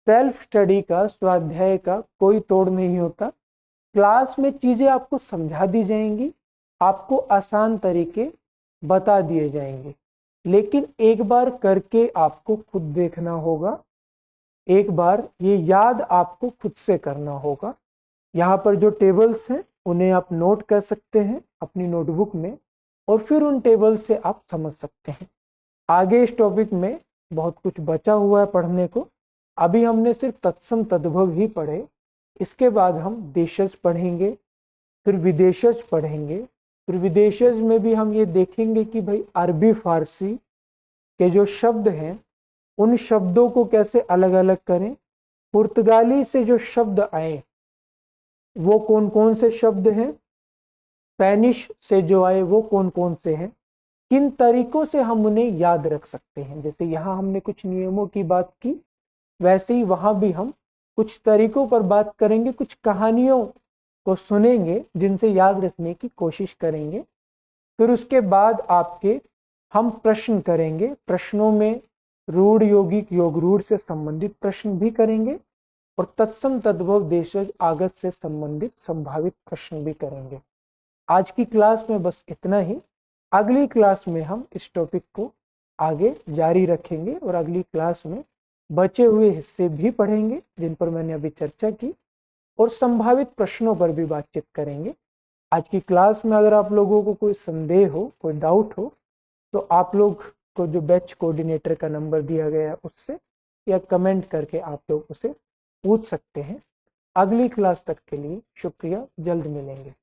सेल्फ स्टडी का, स्वाध्याय का कोई तोड़ नहीं होता। क्लास में चीजें आपको समझा दी जाएंगी, आपको आसान तरीके बता दिए जाएंगे, लेकिन एक बार करके आपको खुद देखना होगा। एक बार ये याद आपको खुद से करना होगा। यहाँ पर जो टेबल्स हैं उन्हें आप नोट कर सकते हैं अपनी नोटबुक में, और फिर उन टेबल से आप समझ सकते हैं। आगे इस टॉपिक में बहुत कुछ बचा हुआ है पढ़ने को। अभी हमने सिर्फ तत्सम तद्भव ही पढ़े, इसके बाद हम देशज पढ़ेंगे, फिर विदेशज पढ़ेंगे। फिर विदेशज में भी हम ये देखेंगे कि भाई अरबी फारसी के जो शब्द हैं उन शब्दों को कैसे अलग अलग करें। पुर्तगाली से जो शब्द आए वो कौन कौन से शब्द हैं, स्पेनिश से जो आए वो कौन कौन से हैं, किन तरीकों से हम उन्हें याद रख सकते हैं। जैसे यहाँ हमने कुछ नियमों की बात की, वैसे ही वहाँ भी हम कुछ तरीकों पर बात करेंगे, कुछ कहानियों को सुनेंगे जिनसे याद रखने की कोशिश करेंगे। फिर उसके बाद आपके हम प्रश्न करेंगे, प्रश्नों में रूढ़, यौगिक, योग रूढ़ से संबंधित प्रश्न भी करेंगे। और तत्सम तद्भव देशज आगत से संबंधित संभावित प्रश्न भी करेंगे। आज की क्लास में बस इतना ही। अगली क्लास में हम इस टॉपिक को आगे जारी रखेंगे और अगली क्लास में बचे हुए हिस्से भी पढ़ेंगे जिन पर मैंने अभी चर्चा की, और संभावित प्रश्नों पर भी बातचीत करेंगे। आज की क्लास में अगर आप लोगों को कोई संदेह हो, कोई डाउट हो, तो आप लोग को जो बैच कोऑर्डिनेटर का नंबर दिया गया है उससे या कमेंट करके आप लोग उसे पूछ सकते हैं। अगली क्लास तक के लिए शुक्रिया, जल्द मिलेंगे।